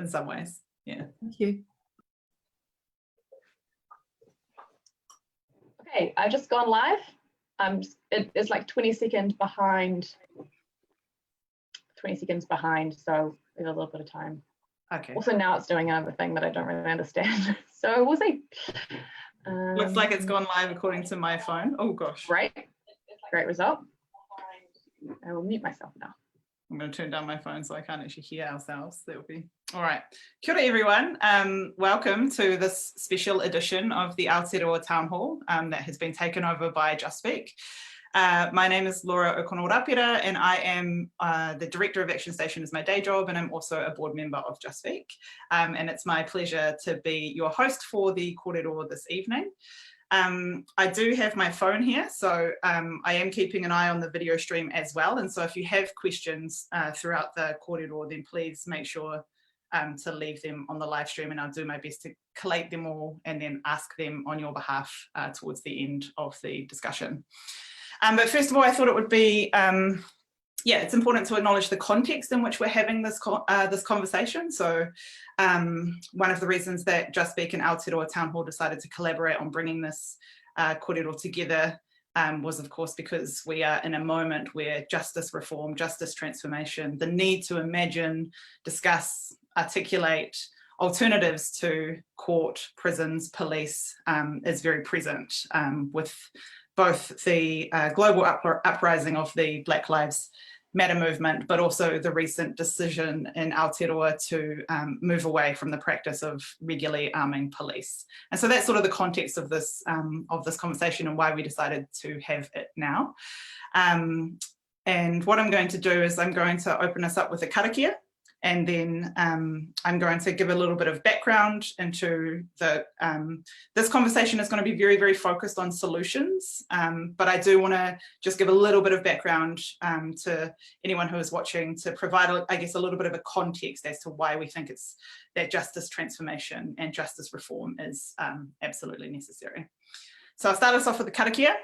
in some ways. Yeah. Thank you. Okay, I've just gone live. It is like 20 seconds behind, so we have a little bit of time. Okay. Also now it's doing another thing that I don't really understand. So we'll see. Looks like it's gone live according to my phone. Oh gosh. Right, great result. I will mute myself now. I'm going to turn down my phone so I can't actually hear ourselves. That would be all right. Kia ora everyone. Welcome to this special edition of the Aotearoa Town Hall that has been taken over by JustSpeak. My name is Laura Rapira, and I am the Director of Action Station as my day job, and I'm also a board member of JustSpeak. And it's my pleasure to be your host for the kōrero this evening. I do have my phone here, so I am keeping an eye on the video stream as well. And so if you have questions throughout the kōrero, then please make sure to leave them on the live stream, and I'll do my best to collate them all and then ask them on your behalf towards the end of the discussion. But first of all, I thought it would be, it's important to acknowledge the context in which we're having this conversation. So one of the reasons that JustSpeak and Aotearoa Town Hall decided to collaborate on bringing this kōrero together was, of course, because we are in a moment where justice reform, justice transformation, the need to imagine, discuss, articulate alternatives to court, prisons, police is very present with both the global uprising of the Black Lives Matter movement, but also the recent decision in Aotearoa to move away from the practice of regularly arming police. And so that's sort of the context of this conversation and why we decided to have it now. And what I'm going to do is I'm going to open us up with a karakia, and then I'm going to give a little bit of background into this conversation is going to be very, very focused on solutions, but I do want to just give a little bit of background to anyone who is watching to provide, I guess, a little bit of a context as to why we think it's that justice transformation and justice reform is absolutely necessary. So I'll start us off with the karakia.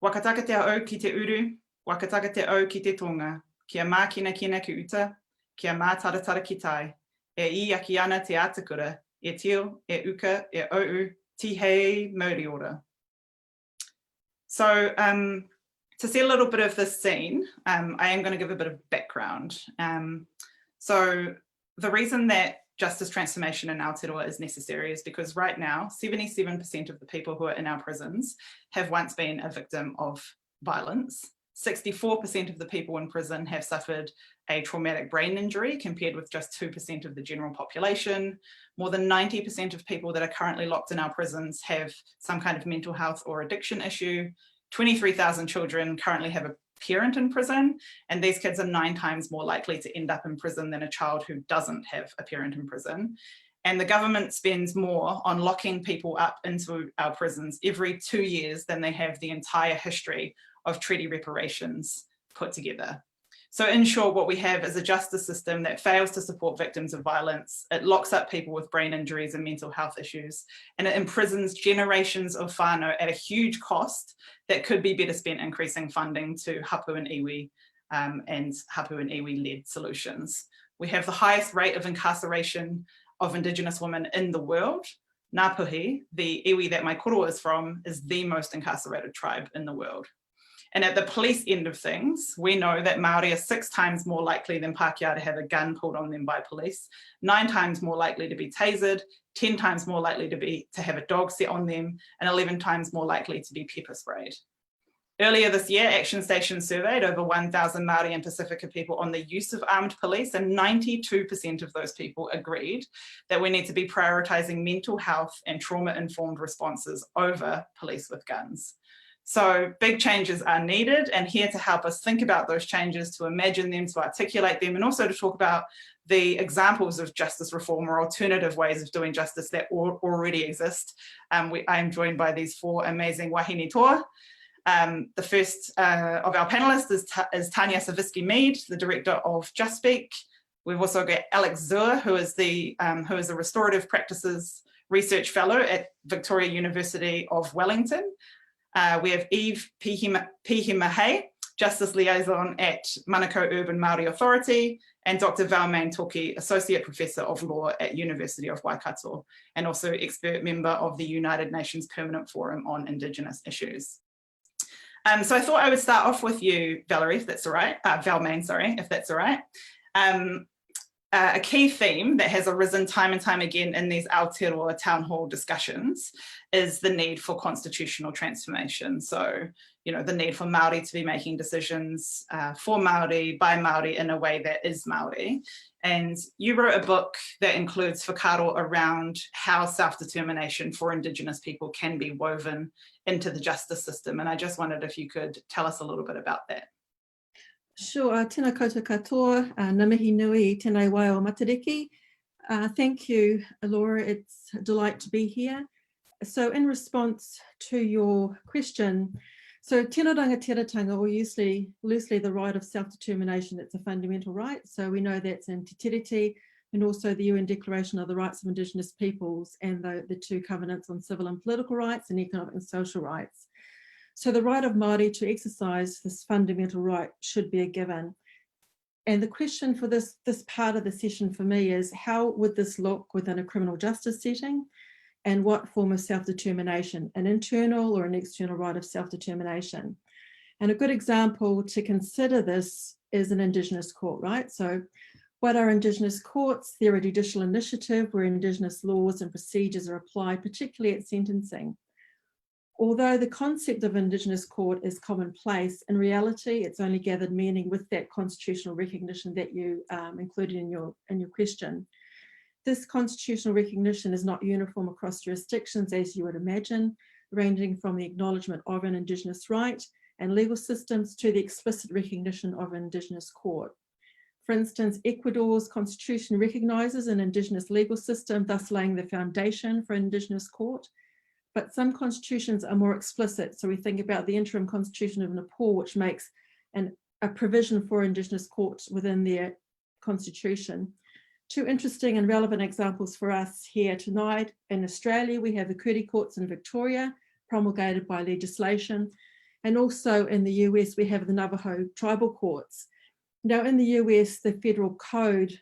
Wakataka te au ki te uru, wakataka te au ki te tonga. Kia mā kina kina ki uta, kia mā taratara ki tai, e I aki ana te atakura, e tio, e uka, e ou, tihei mauri ora. So to see a little bit of this scene, I am going to give a bit of background. So the reason that justice transformation in Aotearoa is necessary is because right now, 77% of the people who are in our prisons have once been a victim of violence. 64% of the people in prison have suffered a traumatic brain injury, compared with just 2% of the general population. More than 90% of people that are currently locked in our prisons have some kind of mental health or addiction issue. 23,000 children currently have a parent in prison, and these kids are 9 times more likely to end up in prison than a child who doesn't have a parent in prison. And the government spends more on locking people up into our prisons every 2 years than they have the entire history of treaty reparations put together. So in short, what we have is a justice system that fails to support victims of violence. It locks up people with brain injuries and mental health issues, and it imprisons generations of whānau at a huge cost that could be better spent increasing funding to hapu and iwi and hapu and iwi-led solutions. We have the highest rate of incarceration of Indigenous women in the world. Ngāpuhi, the iwi that my koro is from, is the most incarcerated tribe in the world. And at the police end of things, we know that Māori are 6 times more likely than Pākehā to have a gun pulled on them by police, 9 times more likely to be tasered, 10 times more likely to have a dog set on them, and 11 times more likely to be pepper sprayed. Earlier this year, Action Station surveyed over 1,000 Māori and Pacifica people on the use of armed police, and 92% of those people agreed that we need to be prioritising mental health and trauma-informed responses over police with guns. So big changes are needed, and here to help us think about those changes, to imagine them, to articulate them, and also to talk about the examples of justice reform or alternative ways of doing justice that already exist. I am joined by these 4 amazing wahine toa. The first of our panelists is Tania Sawicki Mead, the director of JustSpeak. We've also got Alex Zuur, who is a restorative practices research fellow at Victoria University of Wellington. We have Pihema Hay, Justice Liaison at Manukau Urban Māori Authority, and Dr. Valmaine Toki, Associate Professor of Law at University of Waikato, and also expert member of the United Nations Permanent Forum on Indigenous Issues. So I thought I would start off with you, Valerie, if that's all right, Valmaine, sorry, if that's all right. A key theme that has arisen time and time again in these Aotearoa Town Hall discussions is the need for constitutional transformation. So, you know, the need for Māori to be making decisions for Māori, by Māori, in a way that is Māori. And you wrote a book that includes whakaaro around how self-determination for Indigenous people can be woven into the justice system. And I just wondered if you could tell us a little bit about that. Sure, tēnā koutou katoa, ngā mihi nui I tēnei wai o Matariki. Thank you, Laura, it's a delight to be here. So in response to your question, so tēnā rangatiratanga, or loosely the right of self-determination, it's a fundamental right. So we know that's in Te Tiriti and also the UN Declaration of the Rights of Indigenous Peoples and the two covenants on civil and political rights and economic and social rights. So the right of Māori to exercise this fundamental right should be a given. And the question for this part of the session for me is, how would this look within a criminal justice setting? And what form of self-determination, an internal or an external right of self-determination? And a good example to consider this is an Indigenous court, right? So what are Indigenous courts? They're a judicial initiative where Indigenous laws and procedures are applied, particularly at sentencing. Although the concept of Indigenous court is commonplace, in reality, it's only gathered meaning with that constitutional recognition that you included in your question. This constitutional recognition is not uniform across jurisdictions, as you would imagine, ranging from the acknowledgement of an Indigenous right and legal systems to the explicit recognition of an Indigenous court. For instance, Ecuador's constitution recognises an Indigenous legal system, thus laying the foundation for an Indigenous court. But some constitutions are more explicit. So we think about the interim constitution of Nepal, which makes a provision for Indigenous courts within their constitution. Two interesting and relevant examples for us here tonight. In Australia, we have the Kuri courts in Victoria, promulgated by legislation. And also in the US, we have the Navajo tribal courts. Now in the US, the federal code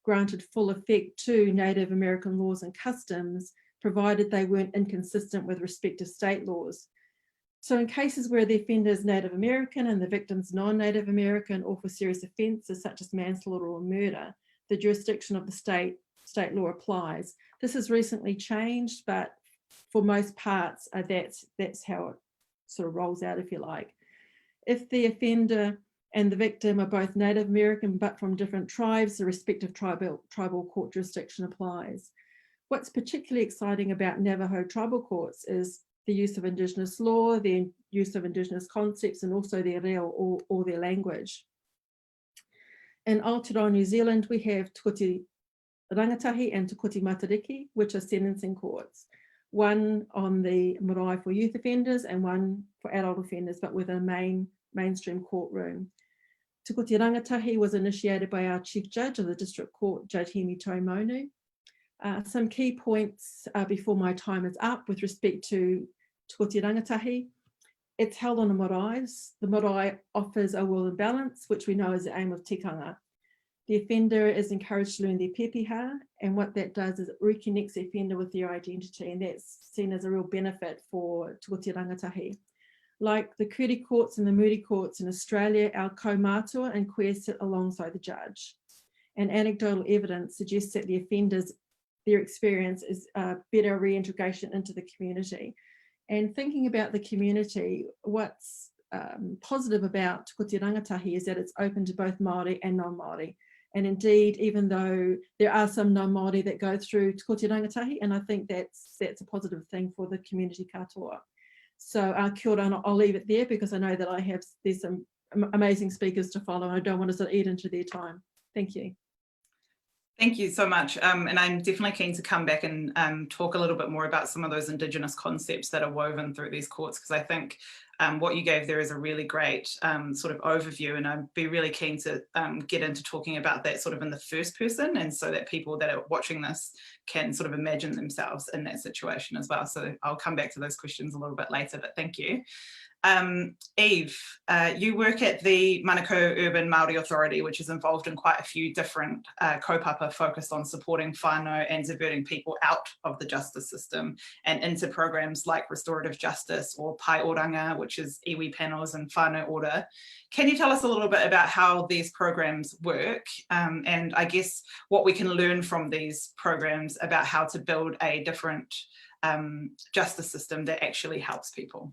granted full effect to Native American laws and customs, provided they weren't inconsistent with respective state laws. So in cases where the offender is Native American and the victim's non-Native American, or for serious offences such as manslaughter or murder, the jurisdiction of the state law applies. This has recently changed, but for most parts, that's how it sort of rolls out, if you like. If the offender and the victim are both Native American but from different tribes, the respective tribal court jurisdiction applies. What's particularly exciting about Navajo tribal courts is the use of Indigenous law, the use of Indigenous concepts, and also their reo or their language. In Aotearoa, New Zealand, we have Te Kuti Rangatahi and Te Kuti Matariki, which are sentencing courts. One on the marae for youth offenders and one for adult offenders, but with a mainstream courtroom. Te Kuti Rangatahi was initiated by our Chief Judge of the District Court, Judge Hemi Toimonu. Some key points before my time is up with respect to Te Kuti Rangatahi. It's held on a marae. The marae offers a will and balance, which we know is the aim of tikanga. The offender is encouraged to learn their pepeha, and what that does is it reconnects the offender with their identity, and that's seen as a real benefit for Te Kuti Rangatahi. Like the Kuri courts and the Moody courts in Australia, our kaumātua and queer sit alongside the judge. And anecdotal evidence suggests that the offenders, their experience is better reintegration into the community. And thinking about the community, what's positive about Te Kuti Rangatahi is that it's open to both Māori and non-Māori. And indeed, even though there are some non-Māori that go through Te Kuti Rangatahi, and I think that's a positive thing for the community katoa. So kia ora, and I'll leave it there because I know that there's some amazing speakers to follow and I don't want to sort of eat into their time. Thank you. Thank you so much. And I'm definitely keen to come back and talk a little bit more about some of those Indigenous concepts that are woven through these courts, because I think what you gave there is a really great sort of overview, and I'd be really keen to get into talking about that sort of in the first person, and so that people that are watching this can sort of imagine themselves in that situation as well. So I'll come back to those questions a little bit later, but thank you. Eve, you work at the Manukau Urban Māori Authority, which is involved in quite a few different kaupapa focused on supporting whānau and diverting people out of the justice system and into programs like restorative justice or pai oranga, which is iwi panels and whānau order. Can you tell us a little bit about how these programs work and I guess what we can learn from these programs about how to build a different justice system that actually helps people?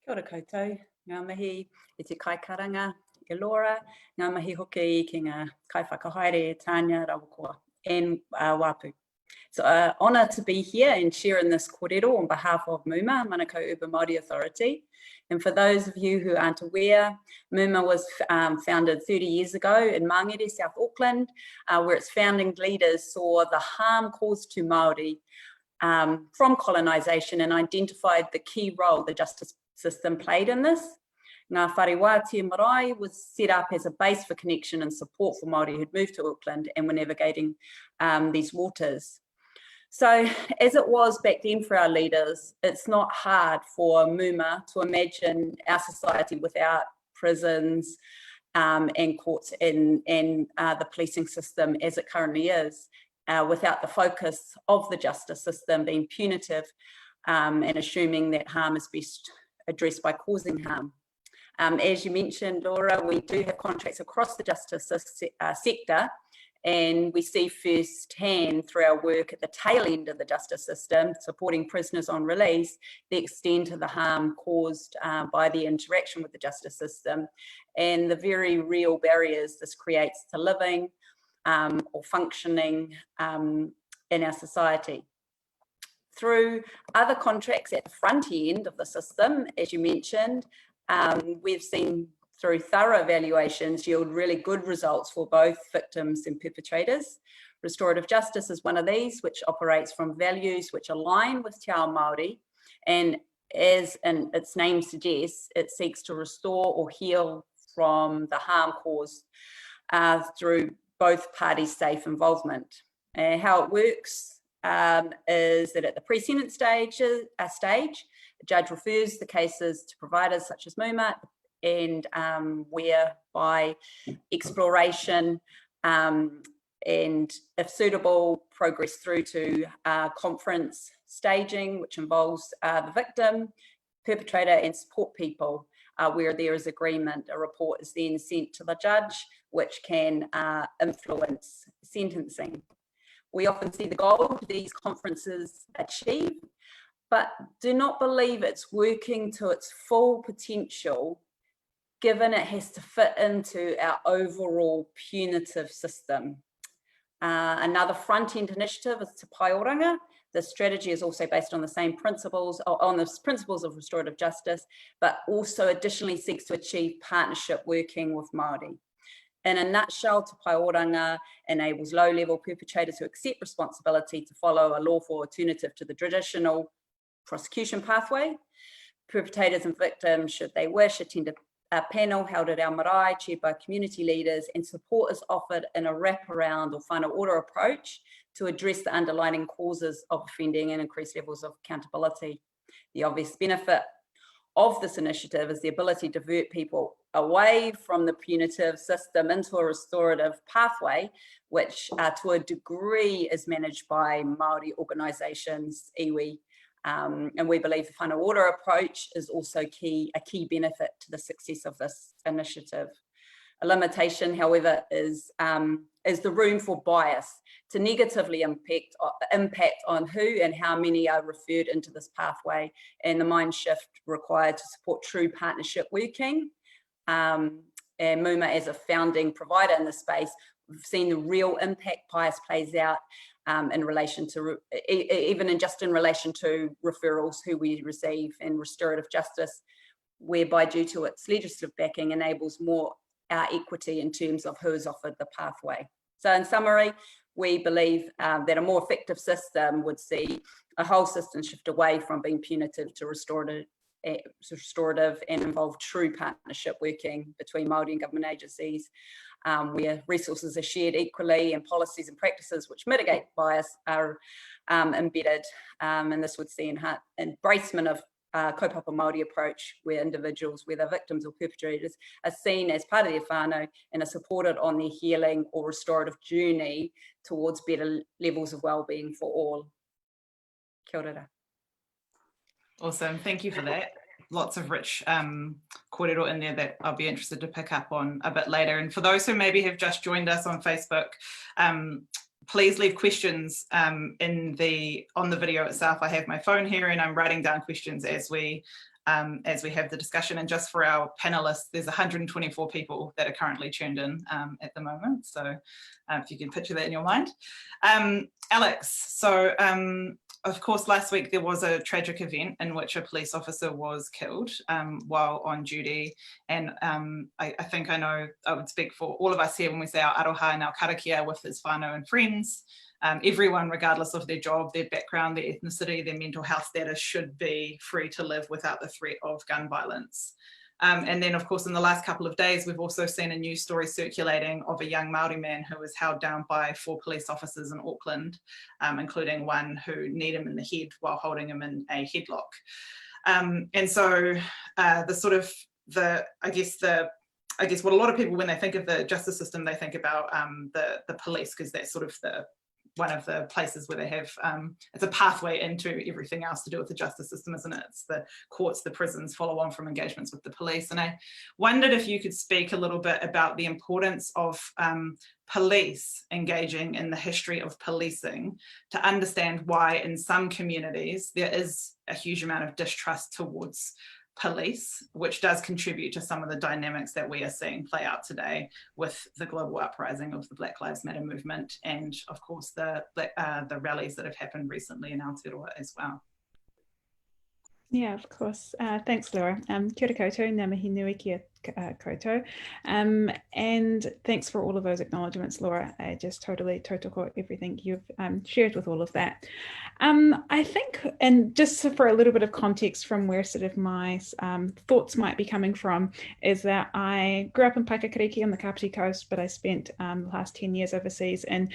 Kia ora koutou, ngā mihi e te kaikaranga e Laura, ngā mihi hoki ki ngā kaiwhakahaere Tania, Rawakoa, and Wāpu. So honour to be here and share in this kōrero on behalf of MUMA, Manukau Urban Māori Authority. And for those of you who aren't aware, MUMA was founded 30 years ago in Mangere, South Auckland, where its founding leaders saw the harm caused to Māori from colonisation and identified the key role the justice system played in this. Ngā whare wātia marae was set up as a base for connection and support for Māori who'd moved to Auckland and were navigating these waters. So as it was back then for our leaders, it's not hard for MUMA to imagine our society without prisons and courts and the policing system as it currently is, without the focus of the justice system being punitive and assuming that harm is best addressed by causing harm. As you mentioned, Laura, we do have contracts across the justice sector, and we see firsthand through our work at the tail end of the justice system, supporting prisoners on release, the extent of the harm caused by the interaction with the justice system and the very real barriers this creates to living or functioning in our society. Through other contracts at the front end of the system, as you mentioned, we've seen through thorough evaluations yield really good results for both victims and perpetrators. Restorative justice is one of these, which operates from values which align with Te Ao Māori, and as its name suggests, it seeks to restore or heal from the harm caused through both parties' safe involvement. How it works is that at the pre-sentence stage, the judge refers the cases to providers such as MUMA, and where by exploration and if suitable, progress through to conference staging, which involves the victim, perpetrator and support people, where there is agreement. A report is then sent to the judge, which can influence sentencing. We often see the goal these conferences achieve, but do not believe it's working to its full potential, given it has to fit into our overall punitive system. Another front-end initiative is Te Pai Oranga. The strategy is also based on the same principles, on the principles of restorative justice, but also additionally seeks to achieve partnership working with Māori. In a nutshell, Te Pai Oranga enables low-level perpetrators to accept responsibility to follow a lawful alternative to the traditional prosecution pathway. Perpetrators and victims, should they wish, attend a panel held at our marae, chaired by community leaders, and support is offered in a wraparound or whānau order approach to address the underlying causes of offending and increase levels of accountability. The obvious benefit of this initiative is the ability to divert people away from the punitive system into a restorative pathway, which to a degree is managed by Māori organisations, iwi, and we believe the whānau order approach is also a key benefit to the success of this initiative. A limitation, however, is the room for bias to negatively impact on who and how many are referred into this pathway, and the mind shift required to support true partnership working. And MUMA, as a founding provider in this space, we've seen the real impact bias plays out in relation to, even in relation to referrals who we receive, and restorative justice, whereby due to its legislative backing enables more equity in terms of who is offered the pathway. So in summary, we believe that a more effective system would see a whole system shift away from being punitive to restorative and involve true partnership working between Māori and government agencies, where resources are shared equally and policies and practices which mitigate bias are embedded, and this would see embracement of kaupapa Māori approach, where individuals, whether victims or perpetrators, are seen as part of their whānau and are supported on their healing or restorative journey towards better levels of well-being for all. Kia ora. Awesome, thank you for that. Lots of rich kōrero in there that I'll be interested to pick up on a bit later. And for those who maybe have just joined us on Facebook, please leave questions on the video itself. I have my phone here and I'm writing down questions as we have the discussion. And just for our panelists, there's 124 people that are currently tuned in at the moment. So if you can picture that in your mind. Alex, so of course, last week there was a tragic event in which a police officer was killed while on duty. And I think I know I would speak for all of us here when we say our aroha and our karakia with his whānau and friends. Everyone, regardless of their job, their background, their ethnicity, their mental health status, should be free to live without the threat of gun violence. And then, of course, in the last couple of days, we've also seen a news story circulating of a young Māori man who was held down by 4 police officers in Auckland, including one who kneed him in the head while holding him in a headlock. And so I guess what a lot of people, when they think of the justice system, they think about the police, because that's sort of one of the places where they have, it's a pathway into everything else to do with the justice system, isn't it? It's the courts, the prisons, follow on from engagements with the police. And I wondered if you could speak a little bit about the importance of police engaging in the history of policing to understand why in some communities there is a huge amount of distrust towards police, which does contribute to some of the dynamics that we are seeing play out today with the global uprising of the Black Lives Matter movement and, of course, the rallies that have happened recently in Aotearoa as well. Yeah, of course. Thanks, Laura. Kia ora koutou, ngā mihi nui kia koutou. And thanks for all of those acknowledgements, Laura. I just totally tautoko everything you've shared with all of that. I think, and just for a little bit of context from where sort of my thoughts might be coming from, is that I grew up in Paikakariki on the Kapiti Coast, but I spent the last 10 years overseas and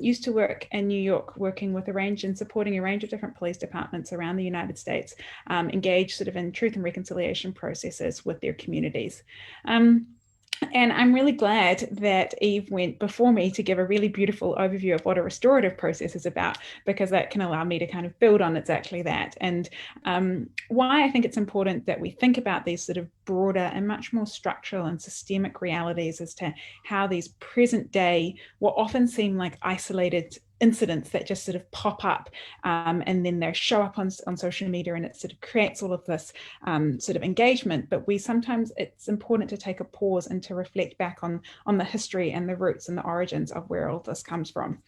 used to work in New York, working with a range and supporting a range of different police departments around the United States, engaged sort of in truth and reconciliation processes with their communities. And I'm really glad that Eve went before me to give a really beautiful overview of what a restorative process is about, because that can allow me to kind of build on exactly that. And why I think it's important that we think about these sort of broader and much more structural and systemic realities as to how these present day, what often seem like isolated incidents that just sort of pop up and then they show up on social media, and it sort of creates all of this sort of engagement. But sometimes it's important to take a pause and to reflect back on the history and the roots and the origins of where all this comes from.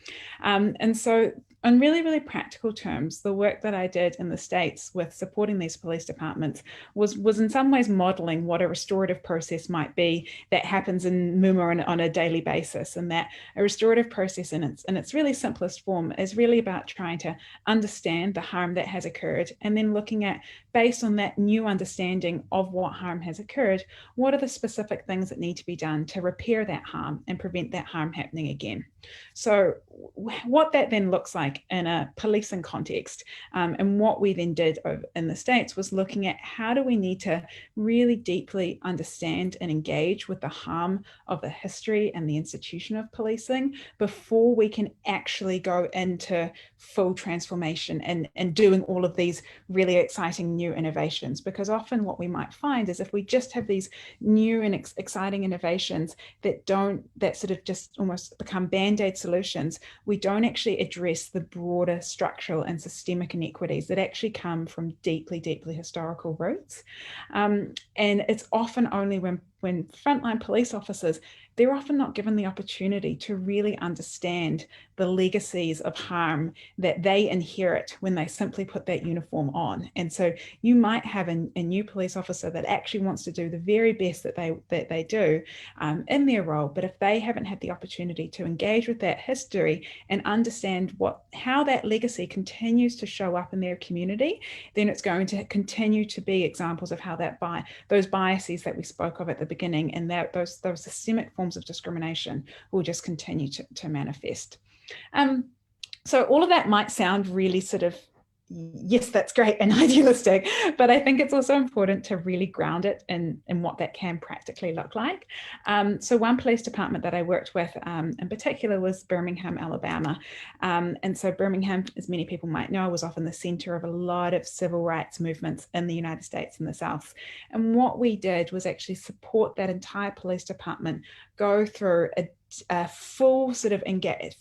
And so on really, really practical terms, the work that I did in the States with supporting these police departments was in some ways modeling what a restorative process might be that happens in Muma on a daily basis. And that a restorative process in its really simplest form is really about trying to understand the harm that has occurred, and then looking at, based on that new understanding of what harm has occurred, what are the specific things that need to be done to repair that harm and prevent that harm happening again. So what that then looks like in a policing context, and what we then did in the States was looking at how do we need to really deeply understand and engage with the harm of the history and the institution of policing before we can actually go into full transformation and doing all of these really exciting new innovations. Because often what we might find is if we just have these new and exciting innovations that sort of just almost become band-aid solutions, we don't actually address the broader structural and systemic inequities that actually come from deeply, deeply historical roots. And it's often only when frontline police officers, they're often not given the opportunity to really understand the legacies of harm that they inherit when they simply put that uniform on. And so you might have a new police officer that actually wants to do the very best that they do in their role, but if they haven't had the opportunity to engage with that history and understand how that legacy continues to show up in their community, then it's going to continue to be examples of how those biases that we spoke of at the beginning and those systemic forms of discrimination will just continue to manifest. So all of that might sound really sort of, yes, that's great and idealistic, but I think it's also important to really ground it in what that can practically look like. So one police department that I worked with in particular was Birmingham, Alabama. And so Birmingham, as many people might know, was often the center of a lot of civil rights movements in the United States and the South. And what we did was actually support that entire police department go through a full sort of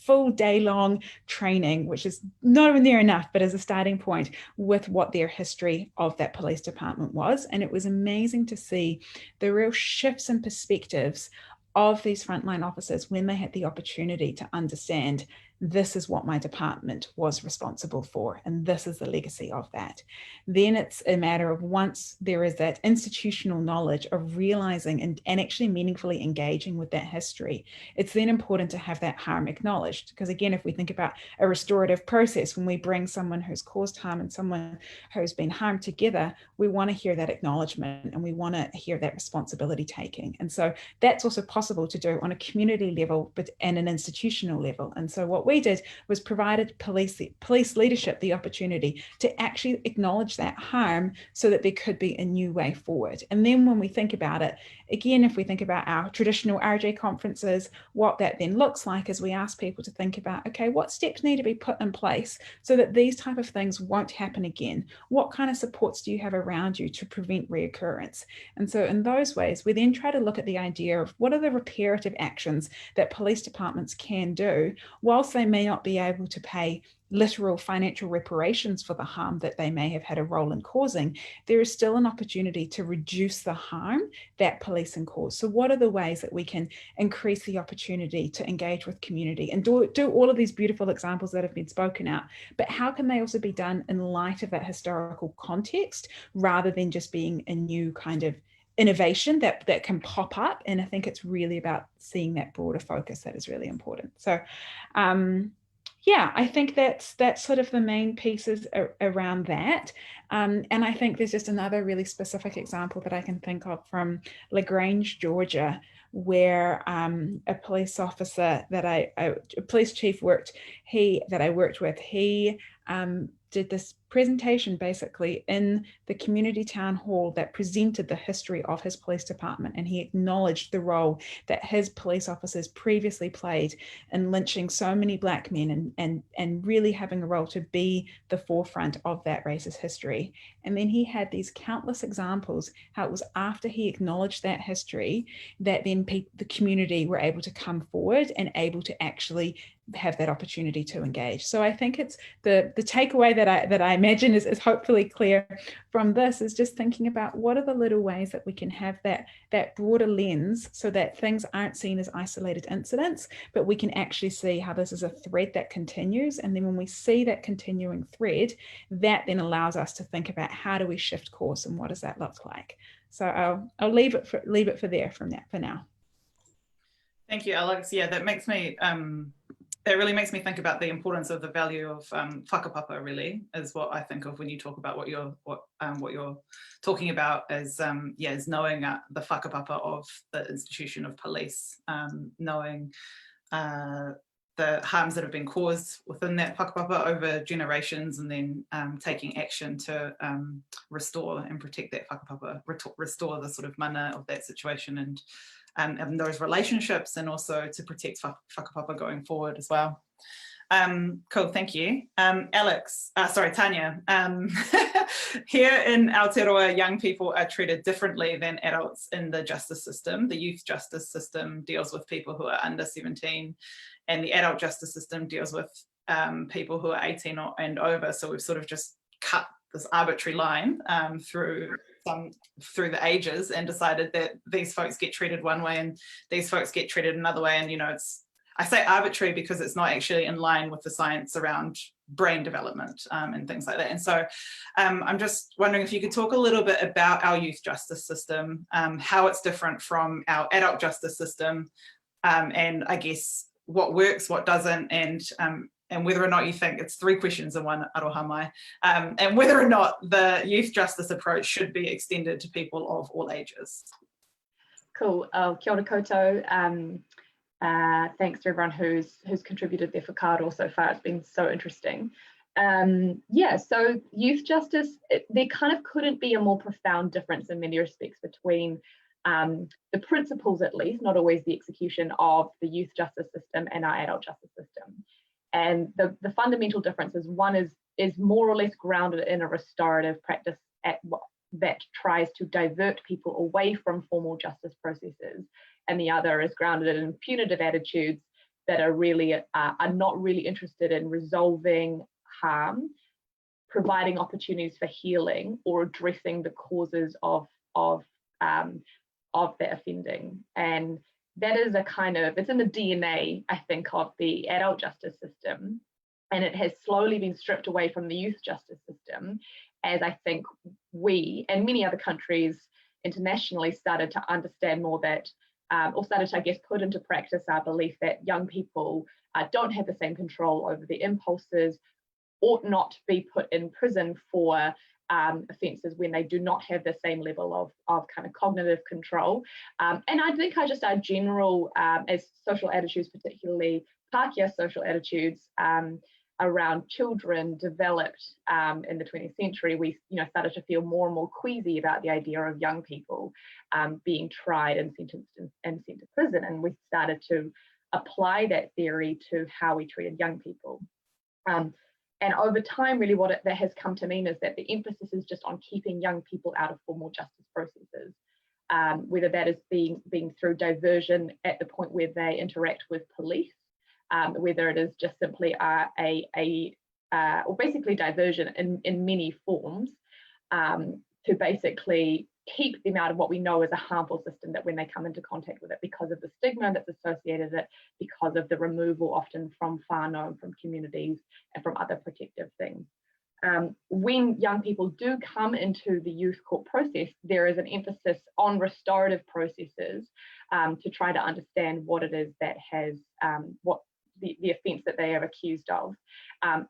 full day-long training, which is not even near enough, but as a starting point with what their history of that police department was. And it was amazing to see the real shifts in perspectives of these frontline officers when they had the opportunity to understand this is what my department was responsible for, and this is the legacy of that. Then it's a matter of, once there is that institutional knowledge of realizing and actually meaningfully engaging with that history, it's then important to have that harm acknowledged. Because again, if we think about a restorative process, when we bring someone who's caused harm and someone who's been harmed together, we want to hear that acknowledgement and we want to hear that responsibility taking. And so that's also possible to do on a community level, but and an institutional level. And so what we did was provided police leadership the opportunity to actually acknowledge that harm so that there could be a new way forward. And then when we think about it, again, if we think about our traditional RJ conferences, what that then looks like is we ask people to think about, okay, what steps need to be put in place so that these type of things won't happen again? What kind of supports do you have around you to prevent reoccurrence? And so in those ways, we then try to look at the idea of what are the reparative actions that police departments can do, whilst they may not be able to pay literal financial reparations for the harm that they may have had a role in causing. There is still an opportunity to reduce the harm that policing cause. So what are the ways that we can increase the opportunity to engage with community and do all of these beautiful examples that have been spoken out, but how can they also be done in light of that historical context rather than just being a new kind of innovation that can pop up? And I think it's really about seeing that broader focus that is really important. So yeah, I think that's sort of the main pieces around that. And I think there's just another really specific example that I can think of from LaGrange, Georgia, where a police officer that a police chief that I worked with, he did this presentation basically in the community town hall that presented the history of his police department, and he acknowledged the role that his police officers previously played in lynching so many Black men and really having a role to be the forefront of that racist history. And then he had these countless examples how it was after he acknowledged that history that then the community were able to come forward and able to actually have that opportunity to engage. So I think it's the takeaway that I imagine is hopefully clear from this is just thinking about what are the little ways that we can have that broader lens so that things aren't seen as isolated incidents, but we can actually see how this is a thread that continues. And then when we see that continuing thread, that then allows us to think about how do we shift course and what does that look like. So I'll leave it for now. Thank you, Alex. Yeah, that makes me that really makes me think about the importance of the value of whakapapa, really, is what I think of when you talk about what you're talking about as is knowing the whakapapa of the institution of police, knowing the harms that have been caused within that whakapapa over generations, and then taking action to restore and protect that whakapapa, restore the sort of mana of that situation and those relationships, and also to protect whakapapa going forward as well. Cool, thank you. Tania, here in Aotearoa, young people are treated differently than adults in the justice system. The youth justice system deals with people who are under 17, and the adult justice system deals with people who are 18 and over. So we've sort of just cut this arbitrary line through the ages and decided that these folks get treated one way and these folks get treated another way. And, you know, I say arbitrary because it's not actually in line with the science around brain development and things like that. And so I'm just wondering if you could talk a little bit about our youth justice system, how it's different from our adult justice system, and I guess what works, what doesn't, and whether or not you think it's 3 questions in one, aroha mai, and whether or not the youth justice approach should be extended to people of all ages. Cool. Kia ora koutou. Thanks to everyone who's contributed their whakaaro so far. It's been so interesting. Yeah, so youth justice, there kind of couldn't be a more profound difference in many respects between the principles, at least, not always the execution of the youth justice system and our adult justice system. And the fundamental difference is one is more or less grounded in a restorative practice that tries to divert people away from formal justice processes, and the other is grounded in punitive attitudes that are not really interested in resolving harm, providing opportunities for healing, or addressing the causes of that offending. And that is it's in the DNA, I think, of the adult justice system, and it has slowly been stripped away from the youth justice system, as I think we and many other countries internationally started to understand more that, or started to, I guess, put into practice our belief that young people don't have the same control over their impulses, ought not be put in prison for offences when they do not have the same level of kind of cognitive control. And I think our general, as social attitudes, particularly Pākehā social attitudes around children developed in the 20th century, we started to feel more and more queasy about the idea of young people being tried and sentenced and sent to prison. And we started to apply that theory to how we treated young people. And over time, really what that has come to mean is that the emphasis is just on keeping young people out of formal justice processes, whether that is being through diversion at the point where they interact with police, whether it is just simply or basically diversion in many forms, to basically keep them out of what we know is a harmful system, that when they come into contact with it, because of the stigma that's associated with it, because of the removal often from whānau, from communities, and from other protective things. When young people do come into the youth court process, there is an emphasis on restorative processes to try to understand what it is that has, what the offence that they are accused of.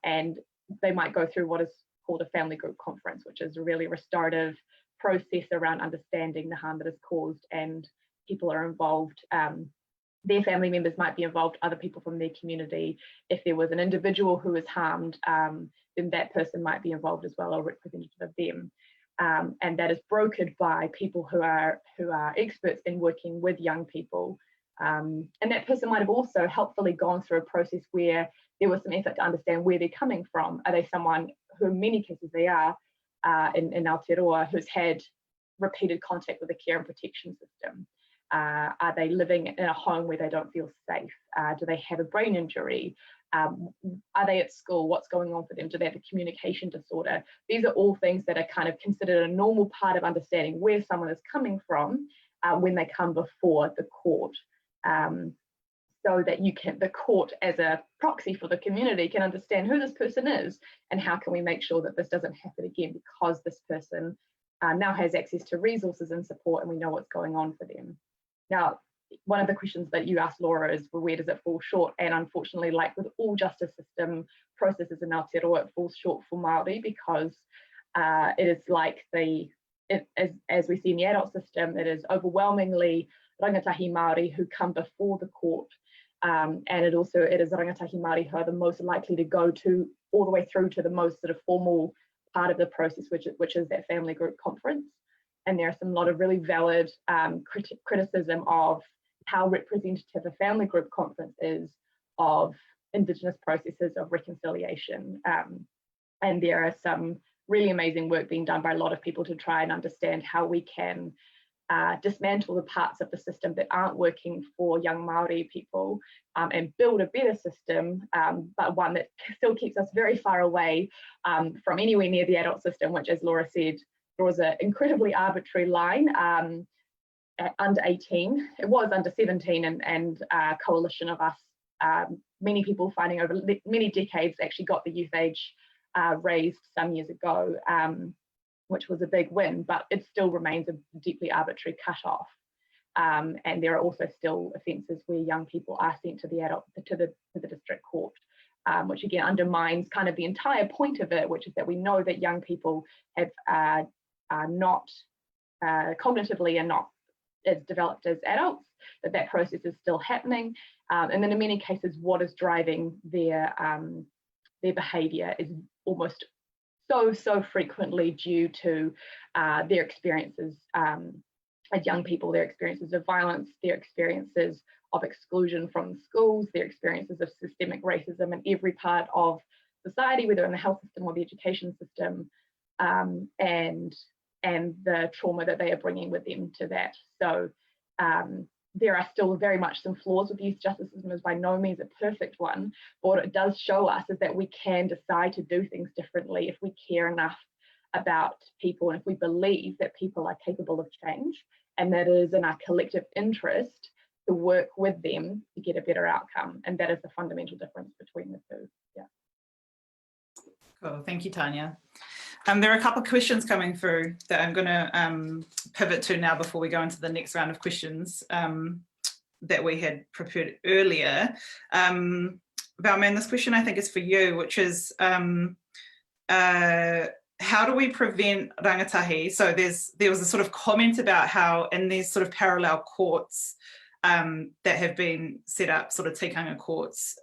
And they might go through what is called a family group conference, which is a really restorative process around understanding the harm that is caused, and people are involved. Their family members might be involved, other people from their community. If there was an individual who was harmed, then that person might be involved as well, or representative of them. And that is brokered by people who are experts in working with young people. And that person might have also helpfully gone through a process where there was some effort to understand where they're coming from. Are they someone who, in many cases they are, in Aotearoa, who's had repeated contact with the care and protection system? Are they living in a home where they don't feel safe? Do they have a brain injury? Are they at school? What's going on for them? Do they have a communication disorder? These are all things that are kind of considered a normal part of understanding where someone is coming from when they come before the court. So that the court as a proxy for the community can understand who this person is and how can we make sure that this doesn't happen again, because this person now has access to resources and support, and we know what's going on for them. Now, one of the questions that you asked, Laura, is, well, where does it fall short? And unfortunately, like with all justice system processes in Aotearoa, it falls short for Māori, because it is like as we see in the adult system, it is overwhelmingly rangatahi Māori who come before the court. And it is rangatahi Māori who are the most likely to go to all the way through to the most sort of formal part of the process, which is that family group conference. And there's a lot of really valid criticism of how representative a family group conference is of Indigenous processes of reconciliation. And there are some really amazing work being done by a lot of people to try and understand how we can dismantle the parts of the system that aren't working for young Māori people, and build a better system, but one that still keeps us very far away from anywhere near the adult system, which, as Laura said, draws an incredibly arbitrary line at under 18. It was under 17, and a coalition of us, many people fighting over many decades, actually got the youth age raised some years ago, which was a big win, but it still remains a deeply arbitrary cutoff. And there are also still offences where young people are sent to the district court, which again undermines kind of the entire point of it, which is that we know that young people are not cognitively and not as developed as adults, that process is still happening. And then in many cases, what is driving their their behaviour is almost so frequently due to their experiences as young people, their experiences of violence, their experiences of exclusion from schools, their experiences of systemic racism in every part of society, whether in the health system or the education system, and the trauma that they are bringing with them to that. So there are still very much some flaws with the youth justice system. Is by no means a perfect one, but what it does show us is that we can decide to do things differently if we care enough about people, and if we believe that people are capable of change, and that it is in our collective interest to work with them to get a better outcome. And that is the fundamental difference between the two. Yeah. Cool, thank you, Tania. There are a couple of questions coming through that I'm going to pivot to now before we go into the next round of questions that we had prepared earlier. Valmaine, this question I think is for you, which is how do we prevent rangatahi? So there was a sort of comment about how in these sort of parallel courts that have been set up, sort of tikanga courts,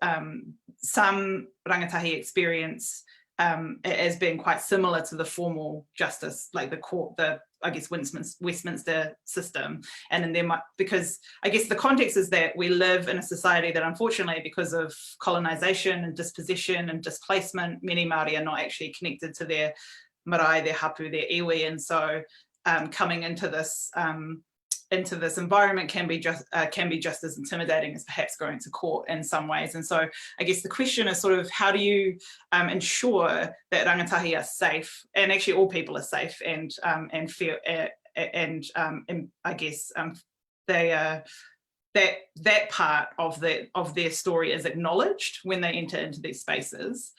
some rangatahi experience as being quite similar to the formal justice, like the court, I guess Westminster system. And then there might, because I guess the context is that we live in a society that unfortunately, because of colonisation and dispossession and displacement, many Māori are not actually connected to their marae, their hapu, their iwi, and so coming into this environment can be just as intimidating as perhaps going to court in some ways. And so I guess the question is sort of how do you ensure that rangatahi are safe, and actually all people are safe and feel and I guess they that part of their story is acknowledged when they enter into these spaces,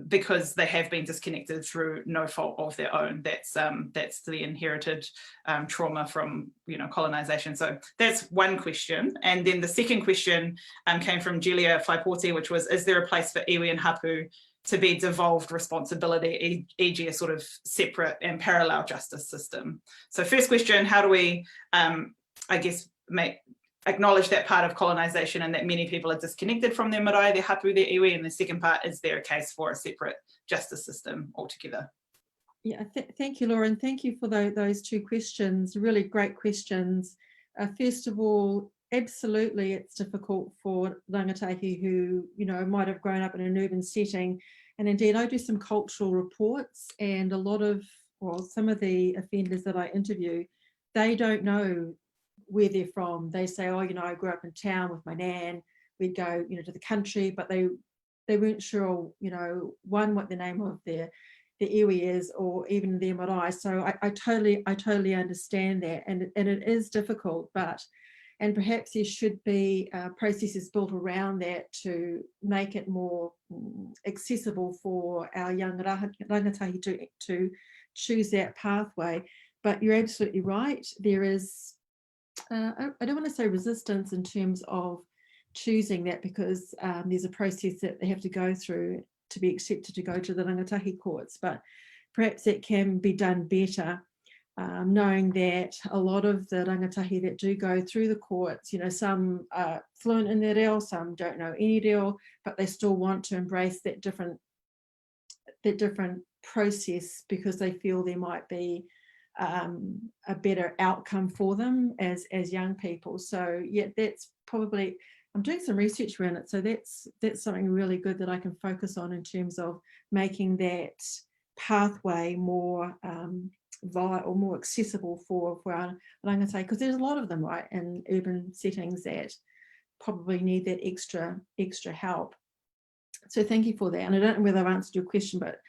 because they have been disconnected through no fault of their own. That's the inherited trauma from colonisation. So that's one question. And then the second question came from Julia Flaiporti, which was, is there a place for iwi and hapu to be devolved responsibility, e.g. a sort of separate and parallel justice system? So first question, how do we, I guess, acknowledge that part of colonisation and that many people are disconnected from their marae, their hapu, their iwi? And the second part, is there a case for a separate justice system altogether? Yeah, thank you, Laura, and thank you for those two questions, really great questions. First of all, absolutely it's difficult for rangatahi who might have grown up in an urban setting, and indeed I do some cultural reports, and some of the offenders that I interview, they don't know where they're from. They say, oh, I grew up in town with my nan, we'd go to the country, but they weren't sure one, what the name of their iwi is, or even their marae. So I totally understand that, and it is difficult, and perhaps there should be processes built around that to make it more accessible for our young rangatahi to choose that pathway. But you're absolutely right, there is I don't want to say resistance in terms of choosing that, because there's a process that they have to go through to be accepted to go to the rangatahi courts, but perhaps it can be done better, knowing that a lot of the rangatahi that do go through the courts, some are fluent in their reo, some don't know any reo, but they still want to embrace that different process because they feel there might be a better outcome for them as young people. So yeah, that's probably, I'm doing some research around it, so that's something really good that I can focus on in terms of making that pathway more or more accessible for our rangatahi, because there's a lot of them, right, in urban settings that probably need that extra help. So thank you for that, and I don't know whether I've answered your question, but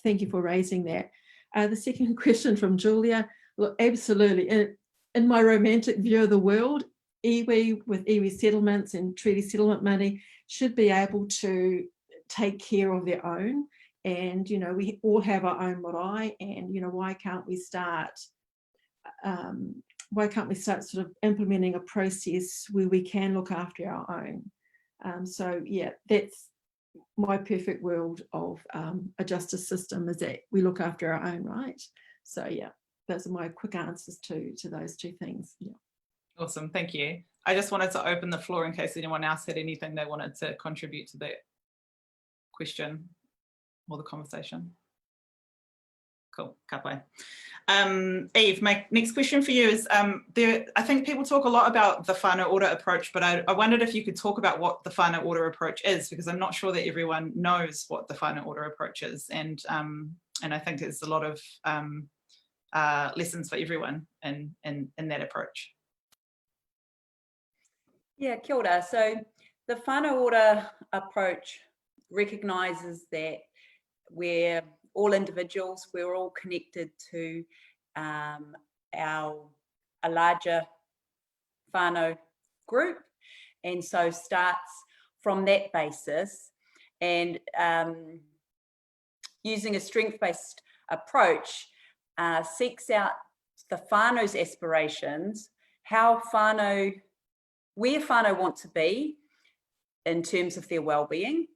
thank you for raising that. The second question from Julia, look, absolutely. In my romantic view of the world, iwi with iwi settlements and treaty settlement money should be able to take care of their own. And, we all have our own marae, and, why can't we start sort of implementing a process where we can look after our own? So yeah, that's my perfect world of a justice system, is that we look after our own, right? So yeah, those are my quick answers to those two things. Yeah. Awesome, thank you. I just wanted to open the floor in case anyone else had anything they wanted to contribute to that. question or the conversation? Cool, ka pai. Eve, my next question for you is, I think people talk a lot about the whānau order approach, but I wondered if you could talk about what the whānau order approach is, because I'm not sure that everyone knows what the whānau order approach is. And I think there's a lot of lessons for everyone in that approach. Yeah, kia ora. So the whānau order approach recognises that we're all individuals, we're all connected to a larger whānau group, and so starts from that basis, and using a strength-based approach seeks out the whānau's aspirations, how whānau, where whānau want to be in terms of their well-being,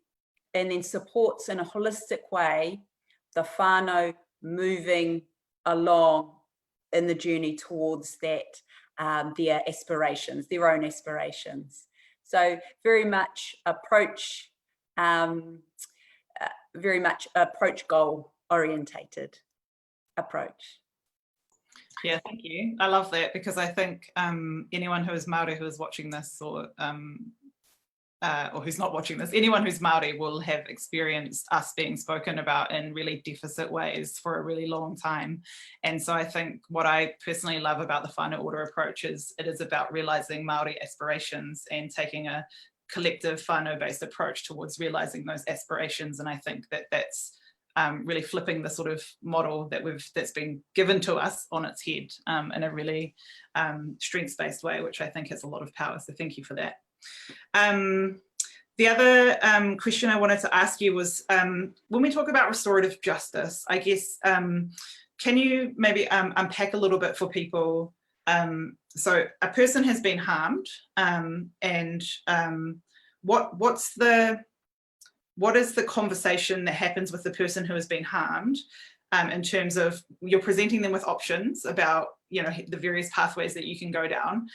and then supports in a holistic way the whānau moving along in the journey towards that, their aspirations, their own aspirations. So very much approach goal orientated approach. Yeah, thank you. I love that, because I think anyone who is Māori who is watching this, or who's not watching this, anyone who's Māori will have experienced us being spoken about in really deficit ways for a really long time. And so I think what I personally love about the whānau order approach is it is about realising Māori aspirations and taking a collective whānau-based approach towards realising those aspirations. And I think that that's really flipping the sort of model that's been given to us on its head in a really strengths-based way, which I think has a lot of power. So thank you for that. The other question I wanted to ask you was, when we talk about restorative justice, I guess, can you maybe unpack a little bit for people? So a person has been harmed, and what is the conversation that happens with the person who has been harmed, in terms of you're presenting them with options about, you know, the various pathways that you can go down.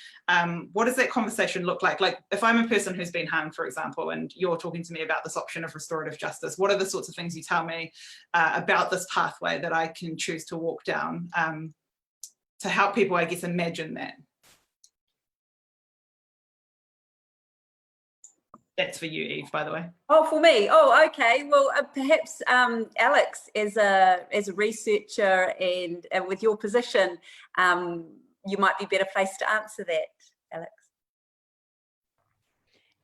What does that conversation look like? Like if I'm a person who's been harmed, for example, and you're talking to me about this option of restorative justice, what are the sorts of things you tell me about this pathway that I can choose to walk down to help people, I guess, imagine that? That's for you, Eve, by the way. Oh, for me. Oh, okay. Well, perhaps Alex, as a researcher and with your position, you might be better placed to answer that, Alex.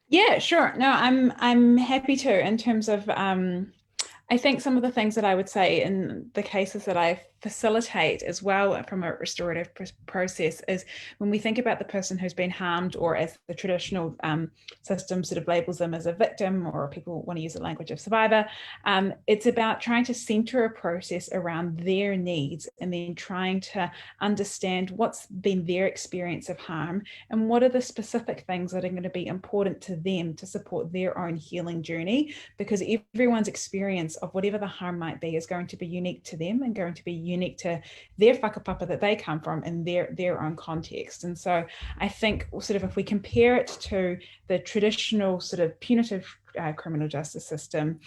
Yeah, sure. No, I'm happy to. In terms of, I think some of the things that I would say in the cases that I facilitate as well from a restorative process is when we think about the person who's been harmed, or as the traditional system sort of labels them as a victim, or people want to use the language of survivor, it's about trying to center a process around their needs and then trying to understand what's been their experience of harm and what are the specific things that are going to be important to them to support their own healing journey, because everyone's experience of whatever the harm might be is going to be unique to them and going to be unique to their whakapapa that they come from and their own context. And so I think sort of if we compare it to the traditional sort of punitive criminal justice system,